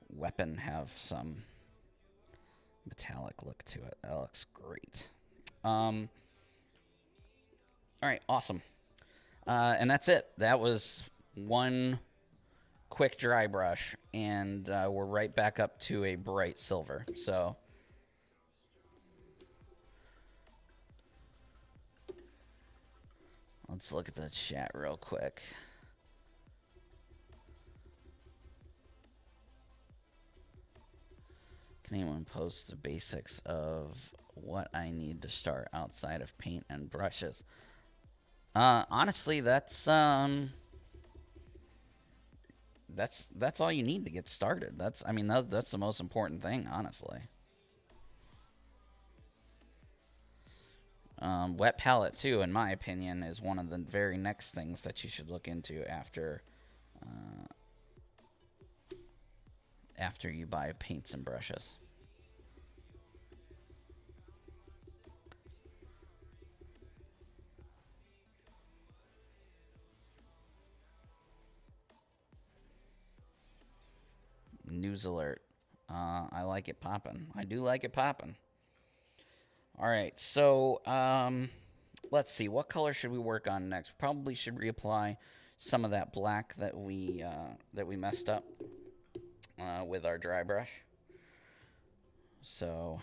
weapon have some metallic look to it. That looks great. All right, awesome. And that's it. That was one quick dry brush, and we're right back up to a bright silver. So let's look at the chat real quick. Can anyone post the basics of what I need to start outside of paint and brushes? Honestly, that's all you need to get started. That's the most important thing, honestly. Wet palette too, in my opinion, is one of the very next things that you should look into after you buy paints and brushes. News alert. I like it popping. I do like it popping. All right, so let's see. What color should we work on next? Probably should reapply some of that black that we messed up with our dry brush. So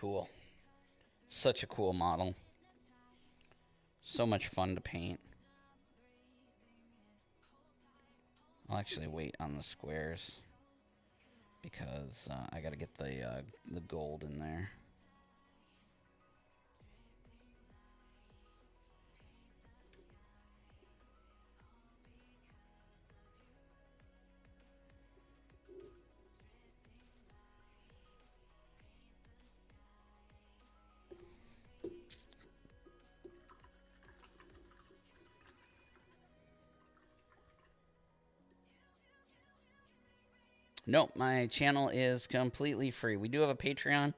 cool. Such a cool model. So much fun to paint. I'll actually wait on the squares because I got to get the gold in there. Nope, my channel is completely free. We do have a Patreon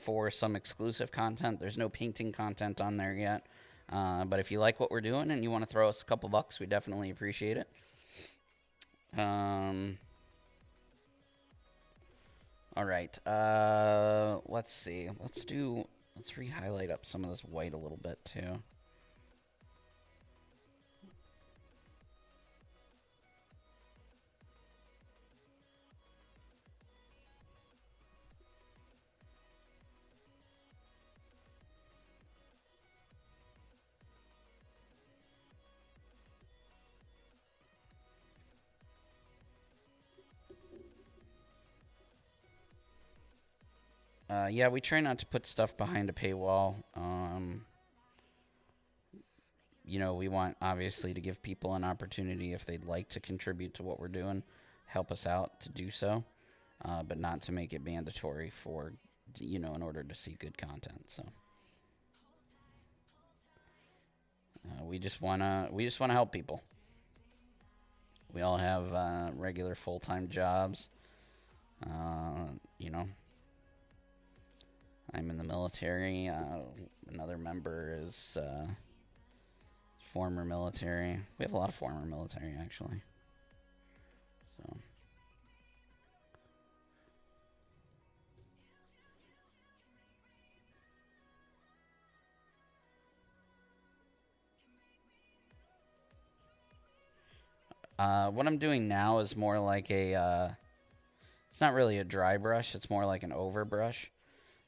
for some exclusive content. There's no painting content on there yet. But if you like what we're doing and you want to throw us a couple bucks, we definitely appreciate it. All right. Let's see. Let's re-highlight up some of this white a little bit too. Yeah, we try not to put stuff behind a paywall. You know, we want obviously to give people an opportunity if they'd like to contribute to what we're doing, help us out to do so, but not to make it mandatory for, you know, in order to see good content. So we just wanna help people. We all have regular full-time jobs. You know, I'm in the military. Another member is former military. We have a lot of former military, actually. So. What I'm doing now is more like a, it's not really a dry brush, it's more like an overbrush.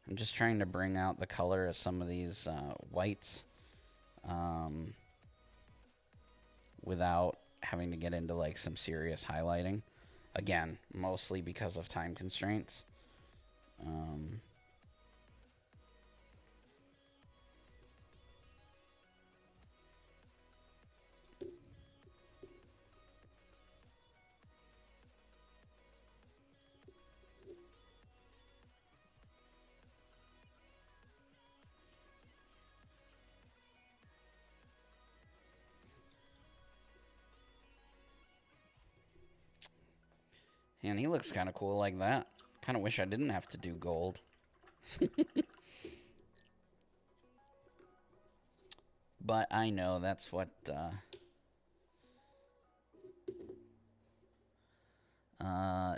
I'm just trying to bring out the color of some of these whites without having to get into like some serious highlighting. Again, mostly because of time constraints. And he looks kind of cool like that. Kind of wish I didn't have to do gold. But I know that's what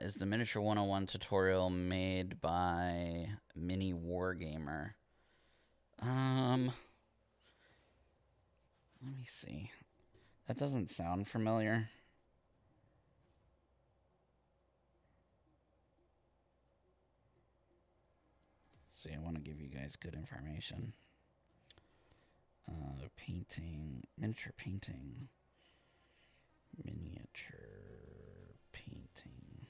is the Miniature 101 tutorial made by Mini Wargamer. Let me see. That doesn't sound familiar. See, I want to give you guys good information. Painting, miniature painting, miniature painting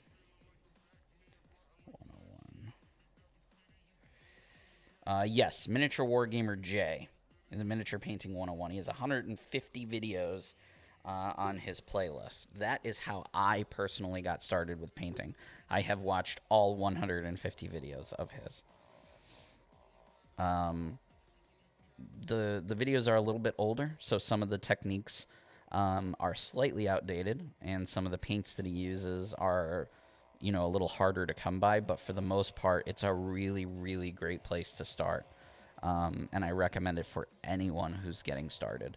101. Yes, Miniature Wargamer J in the Miniature Painting 101. He has 150 videos on his playlist. That is how I personally got started with painting. I have watched all 150 videos of his. The videos are a little bit older, so some of the techniques are slightly outdated, and some of the paints that he uses are, you know, a little harder to come by, but for the most part, it's a really, really great place to start. And I recommend it for anyone who's getting started.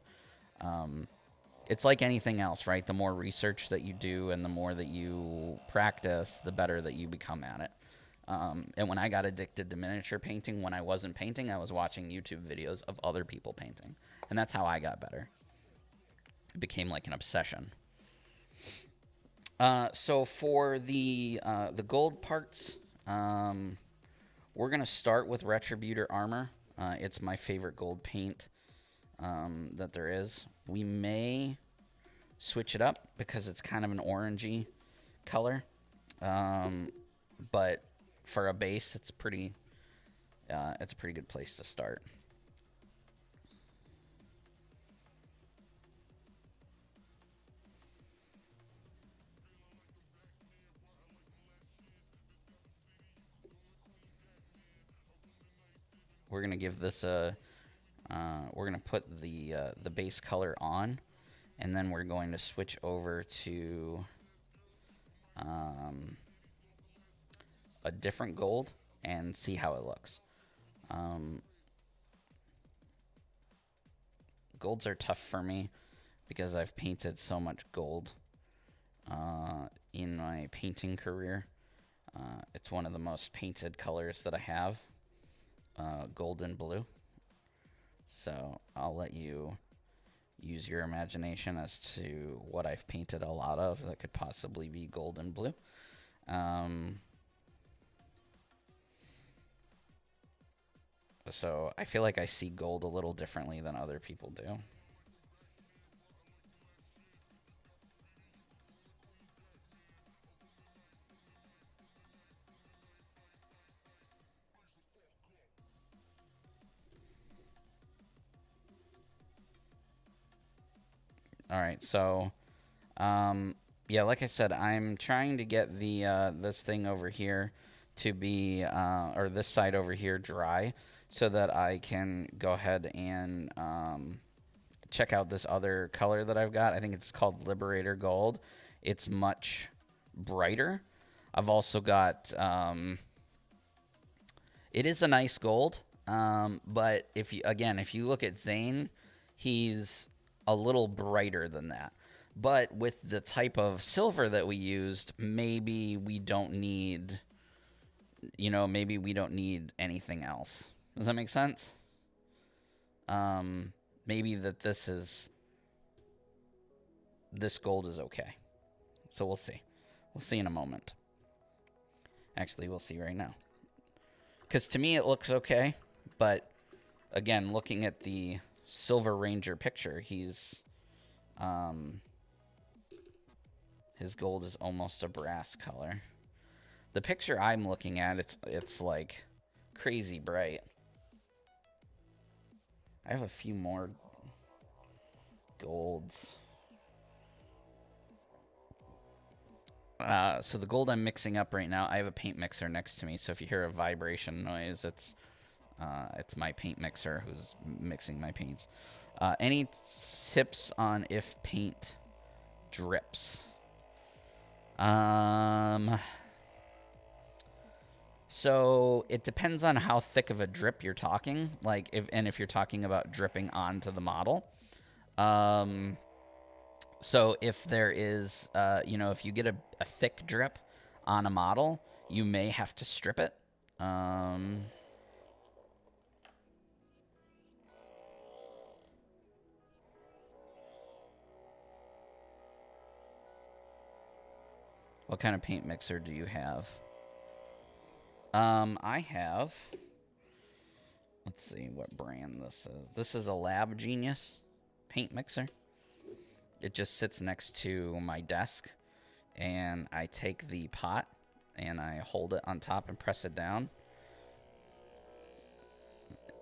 It's like anything else, right? The more research that you do and the more that you practice, the better that you become at it. And when I got addicted to miniature painting, when I wasn't painting, I was watching YouTube videos of other people painting. And that's how I got better. It became like an obsession. So for the gold parts, We're going to start with Retributor Armor. It's my favorite gold paint that there is. We may switch it up because it's kind of an orangey color. But for a base, it's a pretty good place to start. We're gonna give this a. We're gonna put the base color on, and then we're going to switch over to a different gold and see how it looks. Golds are tough for me because I've painted so much gold in my painting career. It's one of the most painted colors that I have, gold and blue. So I'll let you use your imagination as to what I've painted a lot of that could possibly be gold and blue. So I feel like I see gold a little differently than other people do. All right, so yeah, like I said, I'm trying to get the this thing over here to be or this side over here dry, so that I can go ahead and check out this other color that I've got. I think it's called Liberator Gold. It's much brighter. I've also got it is a nice gold, but if you look at Zane, he's a little brighter than that. But with the type of silver that we used, maybe we don't need, maybe we don't need anything else. Does that make sense? Maybe that this gold is okay. So we'll see. We'll see in a moment. Actually, we'll see right now. Because to me, it looks okay. But again, looking at the Silver Ranger picture, his gold is almost a brass color. The picture I'm looking at, it's like crazy bright. I have a few more golds. So the gold I'm mixing up right now, I have a paint mixer next to me. So if you hear a vibration noise, it's my paint mixer who's mixing my paints. Any tips on if paint drips? So it depends on how thick of a drip you're talking. Like if you're talking about dripping onto the model. So if there is, if you get a thick drip on a model, you may have to strip it. What kind of paint mixer do you have? I have, let's see what brand this is. This is a Lab Genius paint mixer. It just sits next to my desk, and I take the pot and I hold it on top and press it down,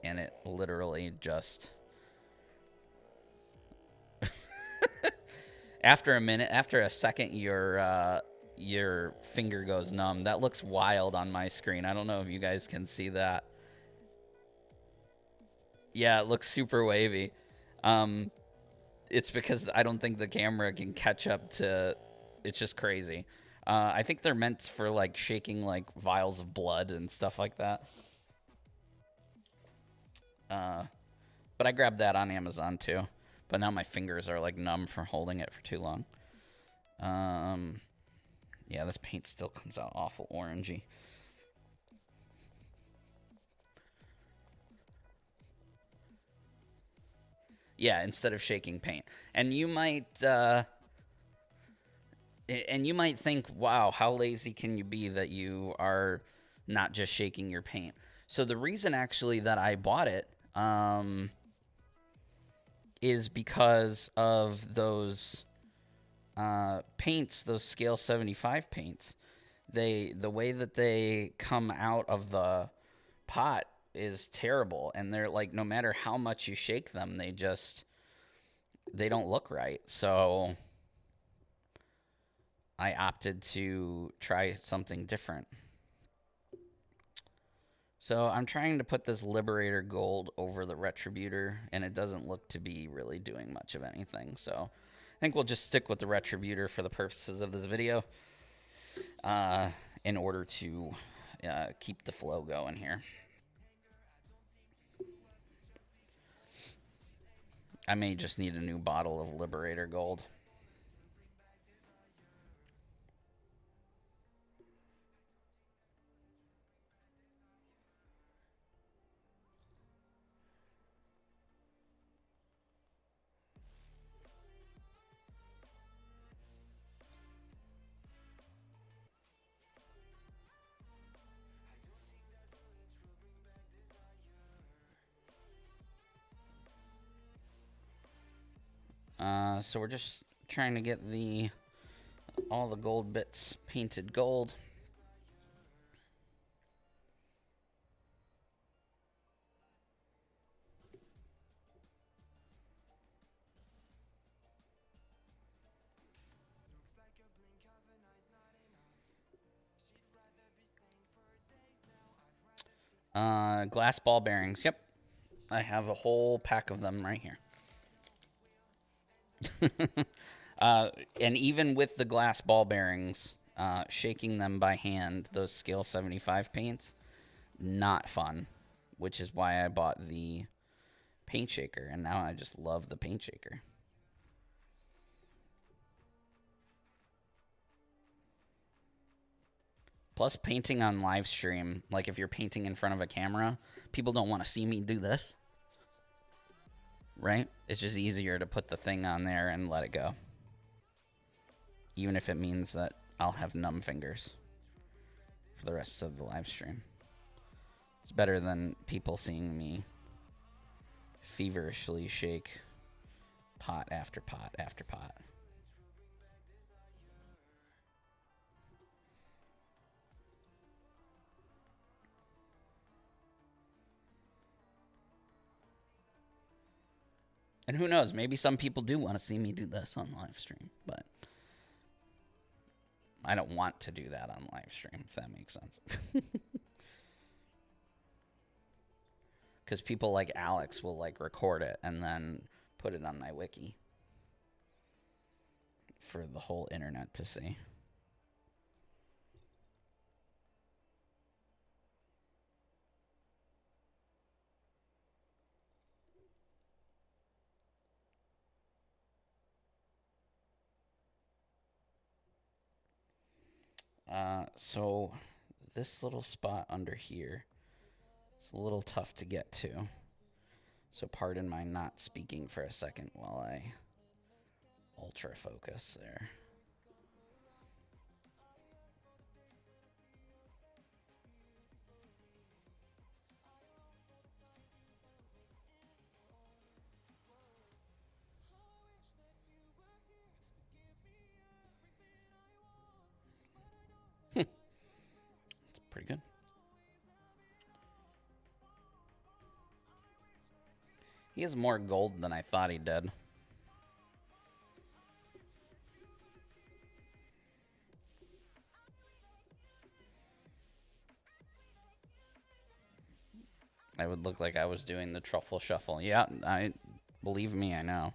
and it literally just after a second, your finger goes numb. That looks wild on my screen. I don't know if you guys can see that. Yeah, it looks super wavy. It's because I don't think the camera can catch up to. It's just crazy. I think they're meant for like shaking like vials of blood and stuff like that. But I grabbed that on Amazon too. But now my fingers are like numb from holding it for too long. Yeah, this paint still comes out awful orangey. Yeah, instead of shaking paint. And you might think, wow, how lazy can you be that you are not just shaking your paint. So the reason actually that I bought it is because of those paints, those scale 75 paints. The way that they come out of the pot is terrible, and they're like, no matter how much you shake them, they don't look right. So I opted to try something different. So I'm trying to put this Liberator Gold over the Retributor, and it doesn't look to be really doing much of anything. So I think we'll just stick with the Retributor for the purposes of this video in order to keep the flow going here. I may just need a new bottle of Liberator Gold. So we're just trying to get all the gold bits painted gold. Glass ball bearings. Yep. I have a whole pack of them right here. And even with the glass ball bearings, shaking them by hand, those scale 75 paints, not fun, which is why I bought the paint shaker, and now I just love the paint shaker. Plus, painting on live stream, like if you're painting in front of a camera, people don't want to see me do this, right? It's just easier to put the thing on there and let it go, even if it means that I'll have numb fingers for the rest of the live stream. It's better than people seeing me feverishly shake pot after pot after pot. And who knows, maybe some people do want to see me do this on live stream, but I don't want to do that on live stream, if that makes sense. Because people like Alex will like record it and then put it on my wiki for the whole internet to see. So this little spot under here is a little tough to get to. So pardon my not speaking for a second while I ultra focus there. It's pretty good. He has more gold than I thought he did. I would look like I was doing the truffle shuffle. Yeah, believe me, I know.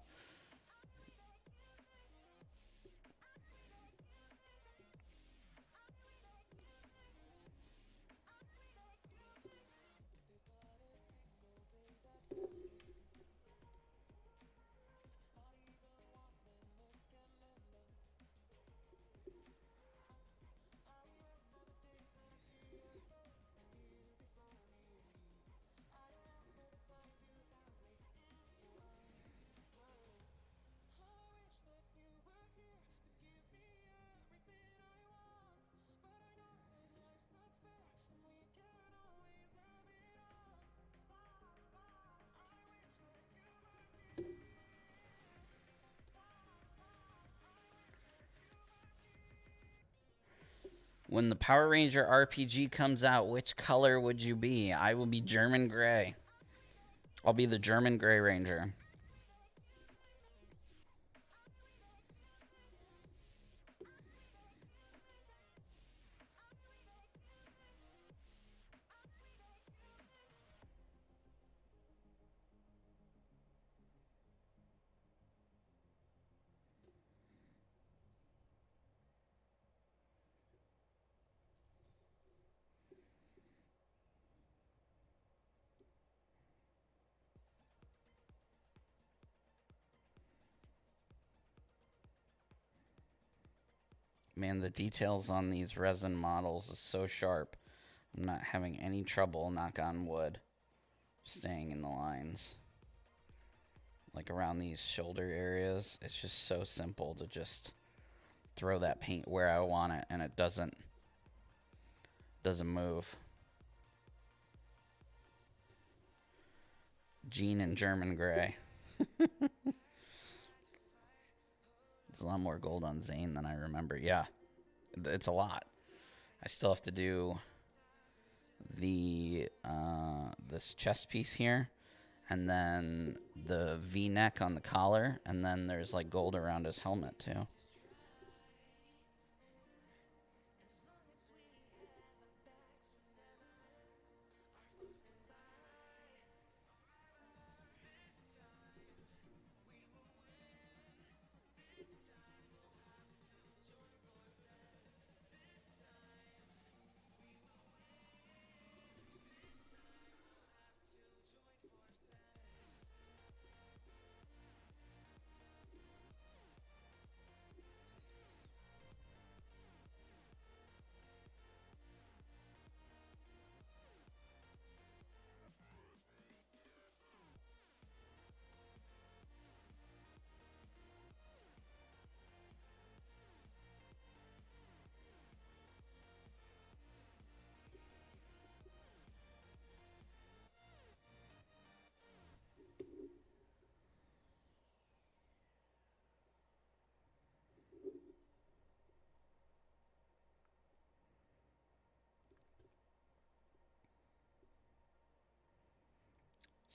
When the Power Ranger RPG comes out, which color would you be? I will be German gray. I'll be the German Gray Ranger. Man, the details on these resin models is so sharp. I'm not having any trouble, knock on wood, staying in the lines. Like around these shoulder areas, it's just so simple to just throw that paint where I want it, and it doesn't move. Jean and German gray. There's a lot more gold on Zane than I remember. Yeah, it's a lot. I still have to do the this chest piece here, and then the V-neck on the collar, and then there's like gold around his helmet too.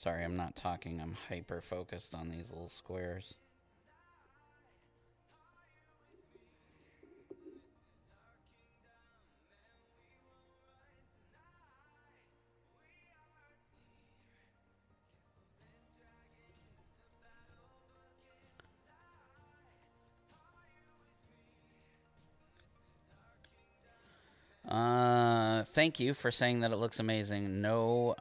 Sorry, I'm not talking. I'm hyper focused on these little squares. Thank you for saying that it looks amazing. No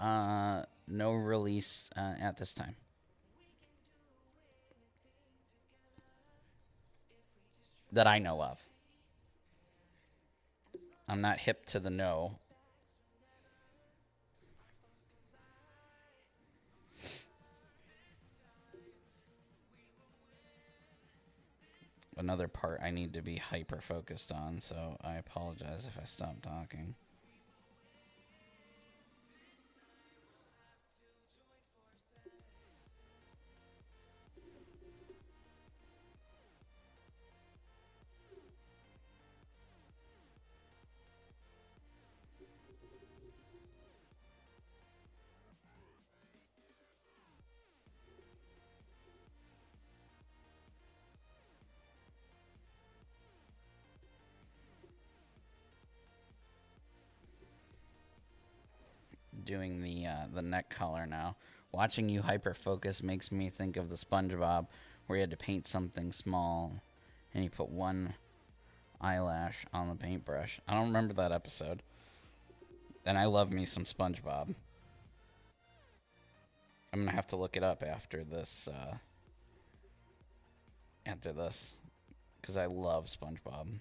release at this time. That I know of. I'm not hip to the no. Another part I need to be hyper focused on, so I apologize if I stop talking. Doing the neck color now. Watching you hyper focus makes me think of the SpongeBob where he had to paint something small and he put one eyelash on the paintbrush. I don't remember that episode. And I love me some SpongeBob. I'm gonna have to look it up after this. Because I love SpongeBob.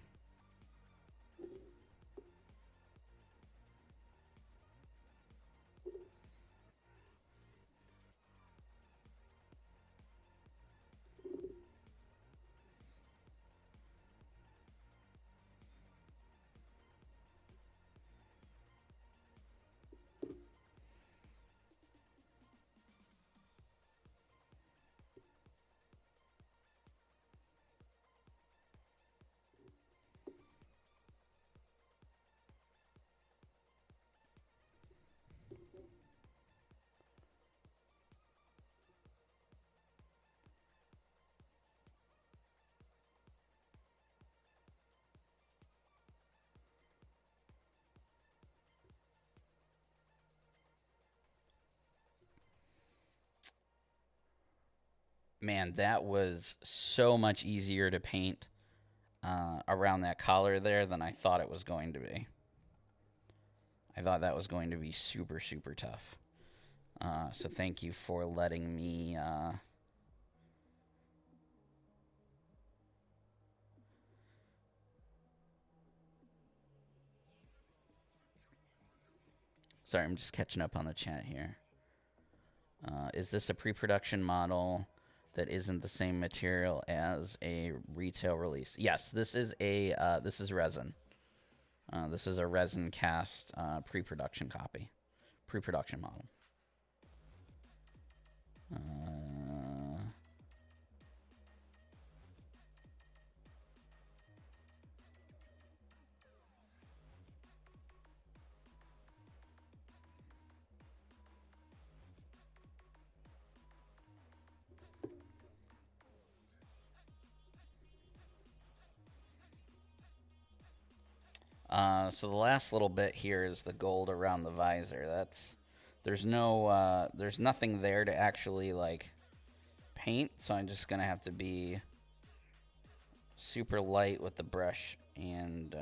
Man, that was so much easier to paint around that collar there than I thought it was going to be. I thought that was going to be super, super tough. So thank you for letting me. Sorry, I'm just catching up on the chat here. Is this a pre-production model that isn't the same material as a retail release? Yes, this is resin. This is a resin cast pre-production copy, pre-production model. So the last little bit here is the gold around the visor. There's nothing there to actually like paint, so I'm just gonna have to be super light with the brush and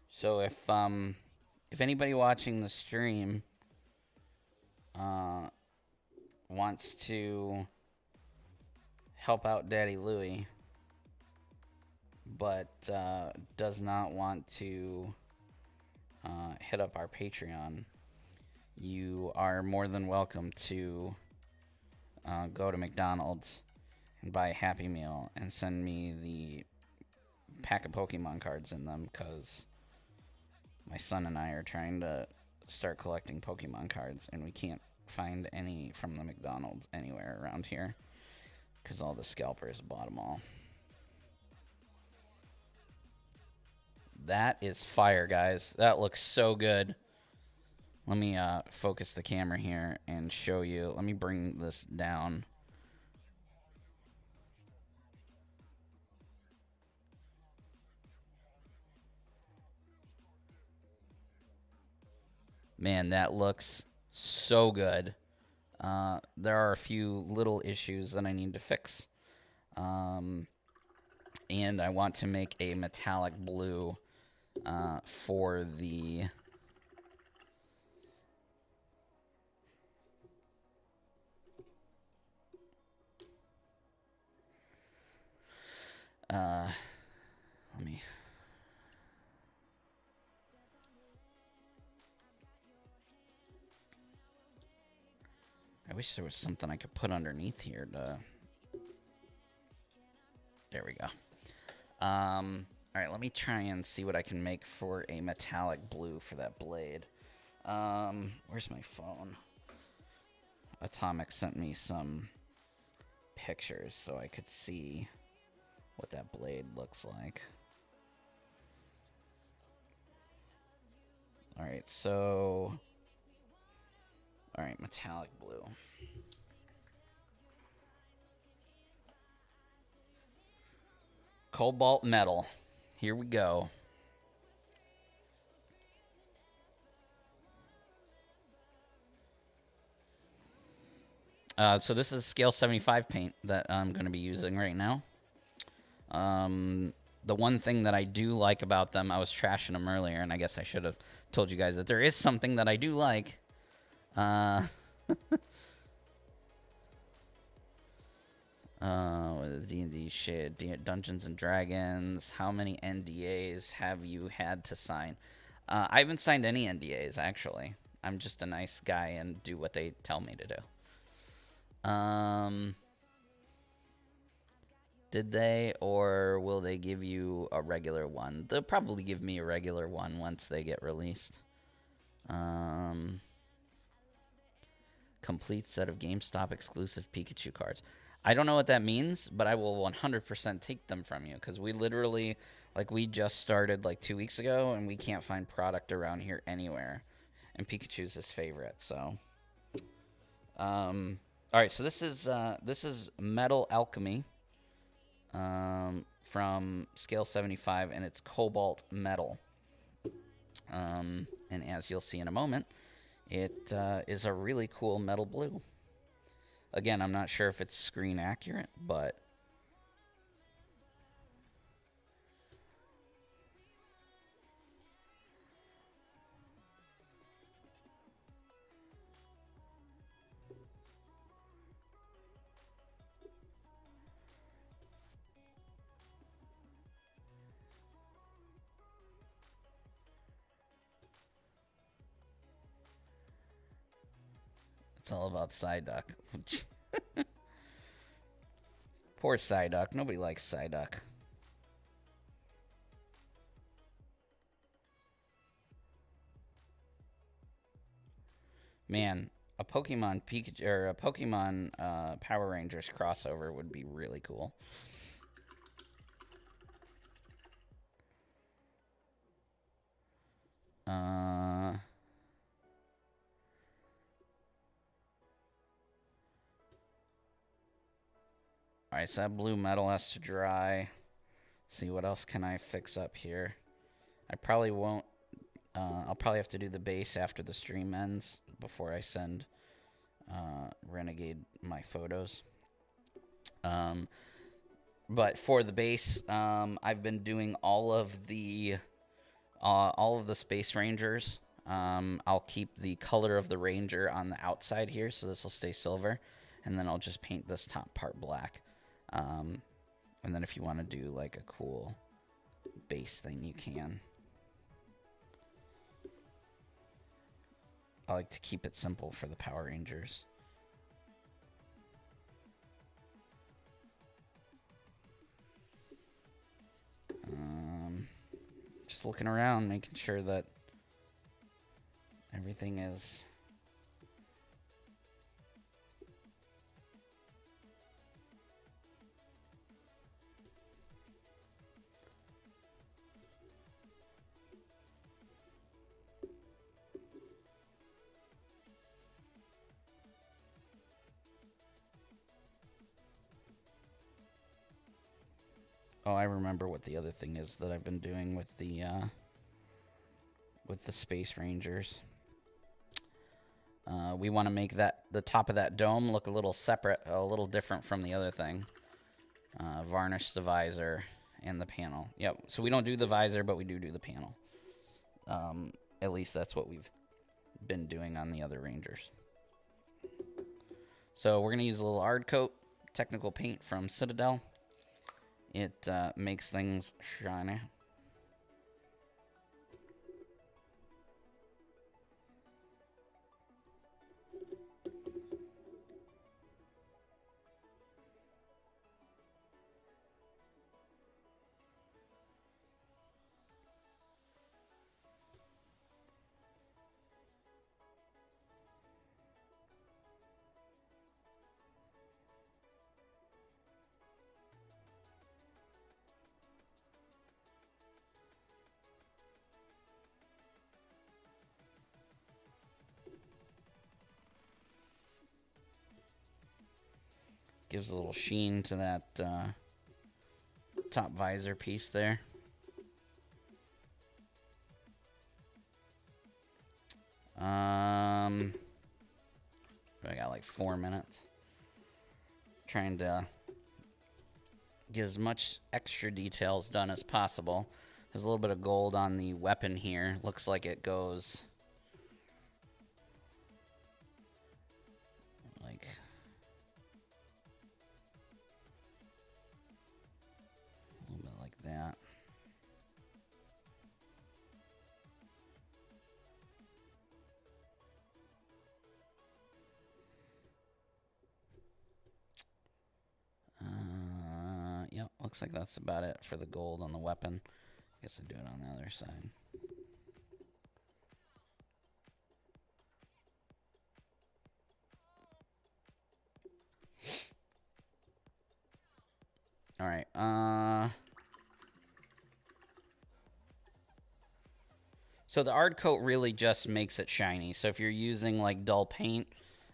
so if anybody watching the stream wants to help out Daddy Louie, but does not want to hit up our Patreon, you are more than welcome to go to McDonald's and buy a Happy Meal and send me the pack of Pokemon cards in them, because my son and I are trying to start collecting Pokemon cards, and we can't find any from the McDonald's anywhere around here because all the scalpers bought them all. That is fire, guys. That looks so good. Let me focus the camera here and show you. Let me bring this down. Man, that looks so good. There are a few little issues that I need to fix. And I want to make a metallic blue for the... let me... I wish there was something I could put underneath here to... There we go. All right, let me try and see what I can make for a metallic blue for that blade. Where's my phone? Atomic sent me some pictures so I could see what that blade looks like. All right, so... All right, metallic blue. Cobalt metal. Here we go. So this is scale 75 paint that I'm going to be using right now. The one thing that I do like about them, I was trashing them earlier, and I guess I should have told you guys that there is something that I do like. D&D shit, Dungeons and Dragons. How many NDAs have you had to sign? I haven't signed any NDAs, actually. I'm just a nice guy and do what they tell me to do. Did they, or will they give you a regular one? They'll probably give me a regular one once they get released. Complete set of GameStop exclusive Pikachu cards. I don't know what that means, but I will 100% take them from you because we literally, like, we just started like 2 weeks ago and we can't find product around here anywhere. And Pikachu's his favorite, so. All right, so this is Metal Alchemy from Scale 75, and it's Cobalt Metal. And as you'll see in a moment, it is a really cool metal blue. Again, I'm not sure if it's screen accurate, but it's all about Psyduck. Poor Psyduck. Nobody likes Psyduck. Man, a Pokemon Pikachu or a Pokemon Power Rangers crossover would be really cool. All right, so that blue metal has to dry. See, what else can I fix up here? I probably won't. I'll probably have to do the base after the stream ends before I send Renegade my photos. But for the base, I've been doing all of the Space Rangers. I'll keep the color of the Ranger on the outside here, so this will stay silver, and then I'll just paint this top part black. And then if you want to do like a cool base thing, you can. I like to keep it simple for the Power Rangers. Just looking around, making sure that everything is Oh, I remember what the other thing is that I've been doing with the Space Rangers. We want to make the top of that dome look a little separate, a little different from the other thing. Varnish the visor and the panel. Yep. So we don't do the visor, but we do the panel. At least that's what we've been doing on the other Rangers. So we're gonna use a little hard coat technical paint from Citadel. It makes things shiny. Gives a little sheen to that top visor piece there. I got like 4 minutes. Trying to get as much extra details done as possible. There's a little bit of gold on the weapon here. Looks like it goes like a little bit like that. Yep, looks like that's about it for the gold on the weapon. I guess I'll do it on the other side. right. So the ard coat really just makes it shiny. So if you're using like dull paint,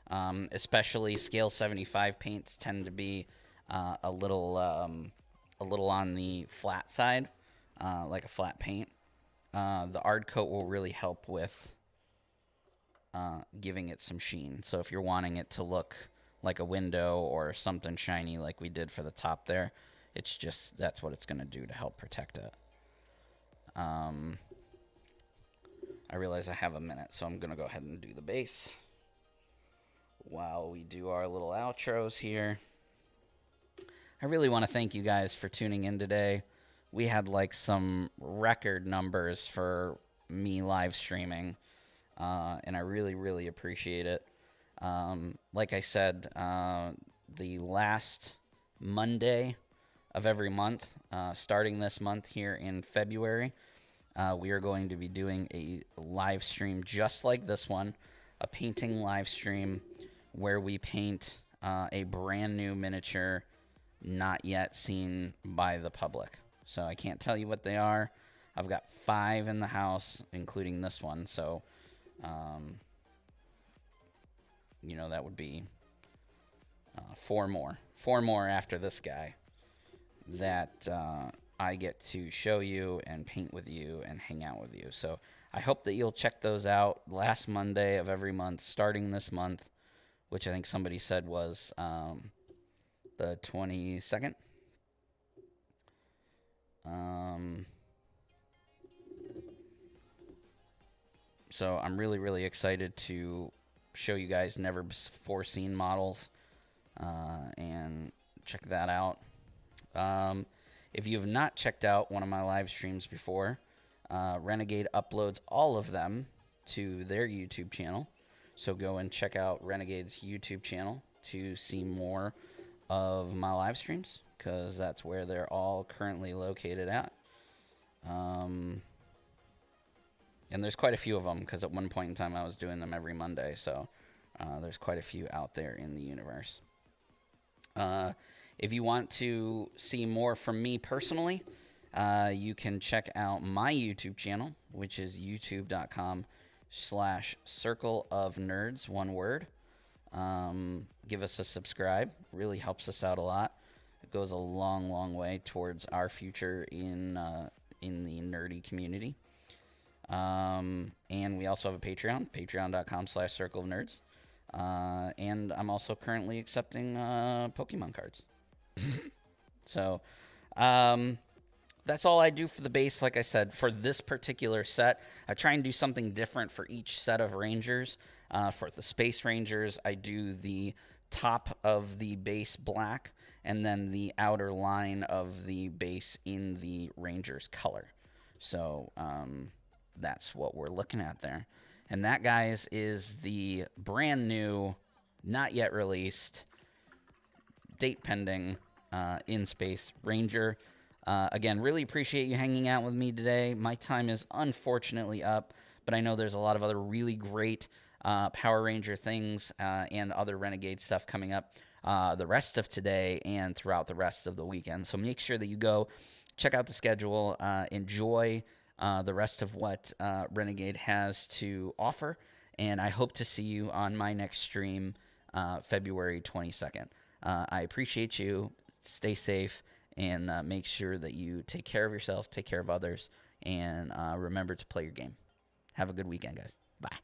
especially scale 75 paints tend to be a little on the flat side, like a flat paint. The ard coat will really help with giving it some sheen. So if you're wanting it to look like a window or something shiny like we did for the top there, it's just, that's what it's going to do to help protect it. I realize I have a minute, so I'm going to go ahead and do the base while we do our little outros here. I really want to thank you guys for tuning in today. We had like some record numbers for me live streaming, and I really, really appreciate it. Like I said, the last Monday of every month, starting this month here in February, we are going to be doing a live stream just like this one, a painting live stream where we paint a brand new miniature not yet seen by the public. So I can't tell you what they are. I've got 5 in the house, including this one. So, you know, that would be 4 more. 4 more after this guy that I get to show you and paint with you and hang out with you. So I hope that you'll check those out last Monday of every month, starting this month, which I think somebody said was the 22nd. So I'm really, really excited to show you guys never before seen models and check that out. If you have not checked out one of my live streams before, Renegade uploads all of them to their YouTube channel. So go and check out Renegade's YouTube channel to see more of my live streams, because that's where they're all currently located at. And there's quite a few of them, because at one point in time I was doing them every Monday. So there's quite a few out there in the universe. If you want to see more from me personally, you can check out my YouTube channel, which is youtube.com/Circle of Nerds, one word. Give us a subscribe. Really helps us out a lot. It goes a long, long way towards our future in the nerdy community. And we also have a Patreon, patreon.com/Circle of Nerds. And I'm also currently accepting Pokemon cards. So, that's all I do for the base. Like I said, for this particular set, I try and do something different for each set of Rangers. For the Space Rangers, I do the top of the base black and then the outer line of the base in the Ranger's color. So, that's what we're looking at there. And that, guys, is the brand new, not yet released, date pending, in Space Ranger. Again, really appreciate you hanging out with me today. My time is unfortunately up, but I know there's a lot of other really great Power Ranger things and other Renegade stuff coming up the rest of today and throughout the rest of the weekend. So make sure that you go check out the schedule, enjoy the rest of what Renegade has to offer, and I hope to see you on my next stream February 22nd. I appreciate you. Stay safe, and make sure that you take care of yourself, take care of others, and remember to play your game. Have a good weekend, guys. Bye.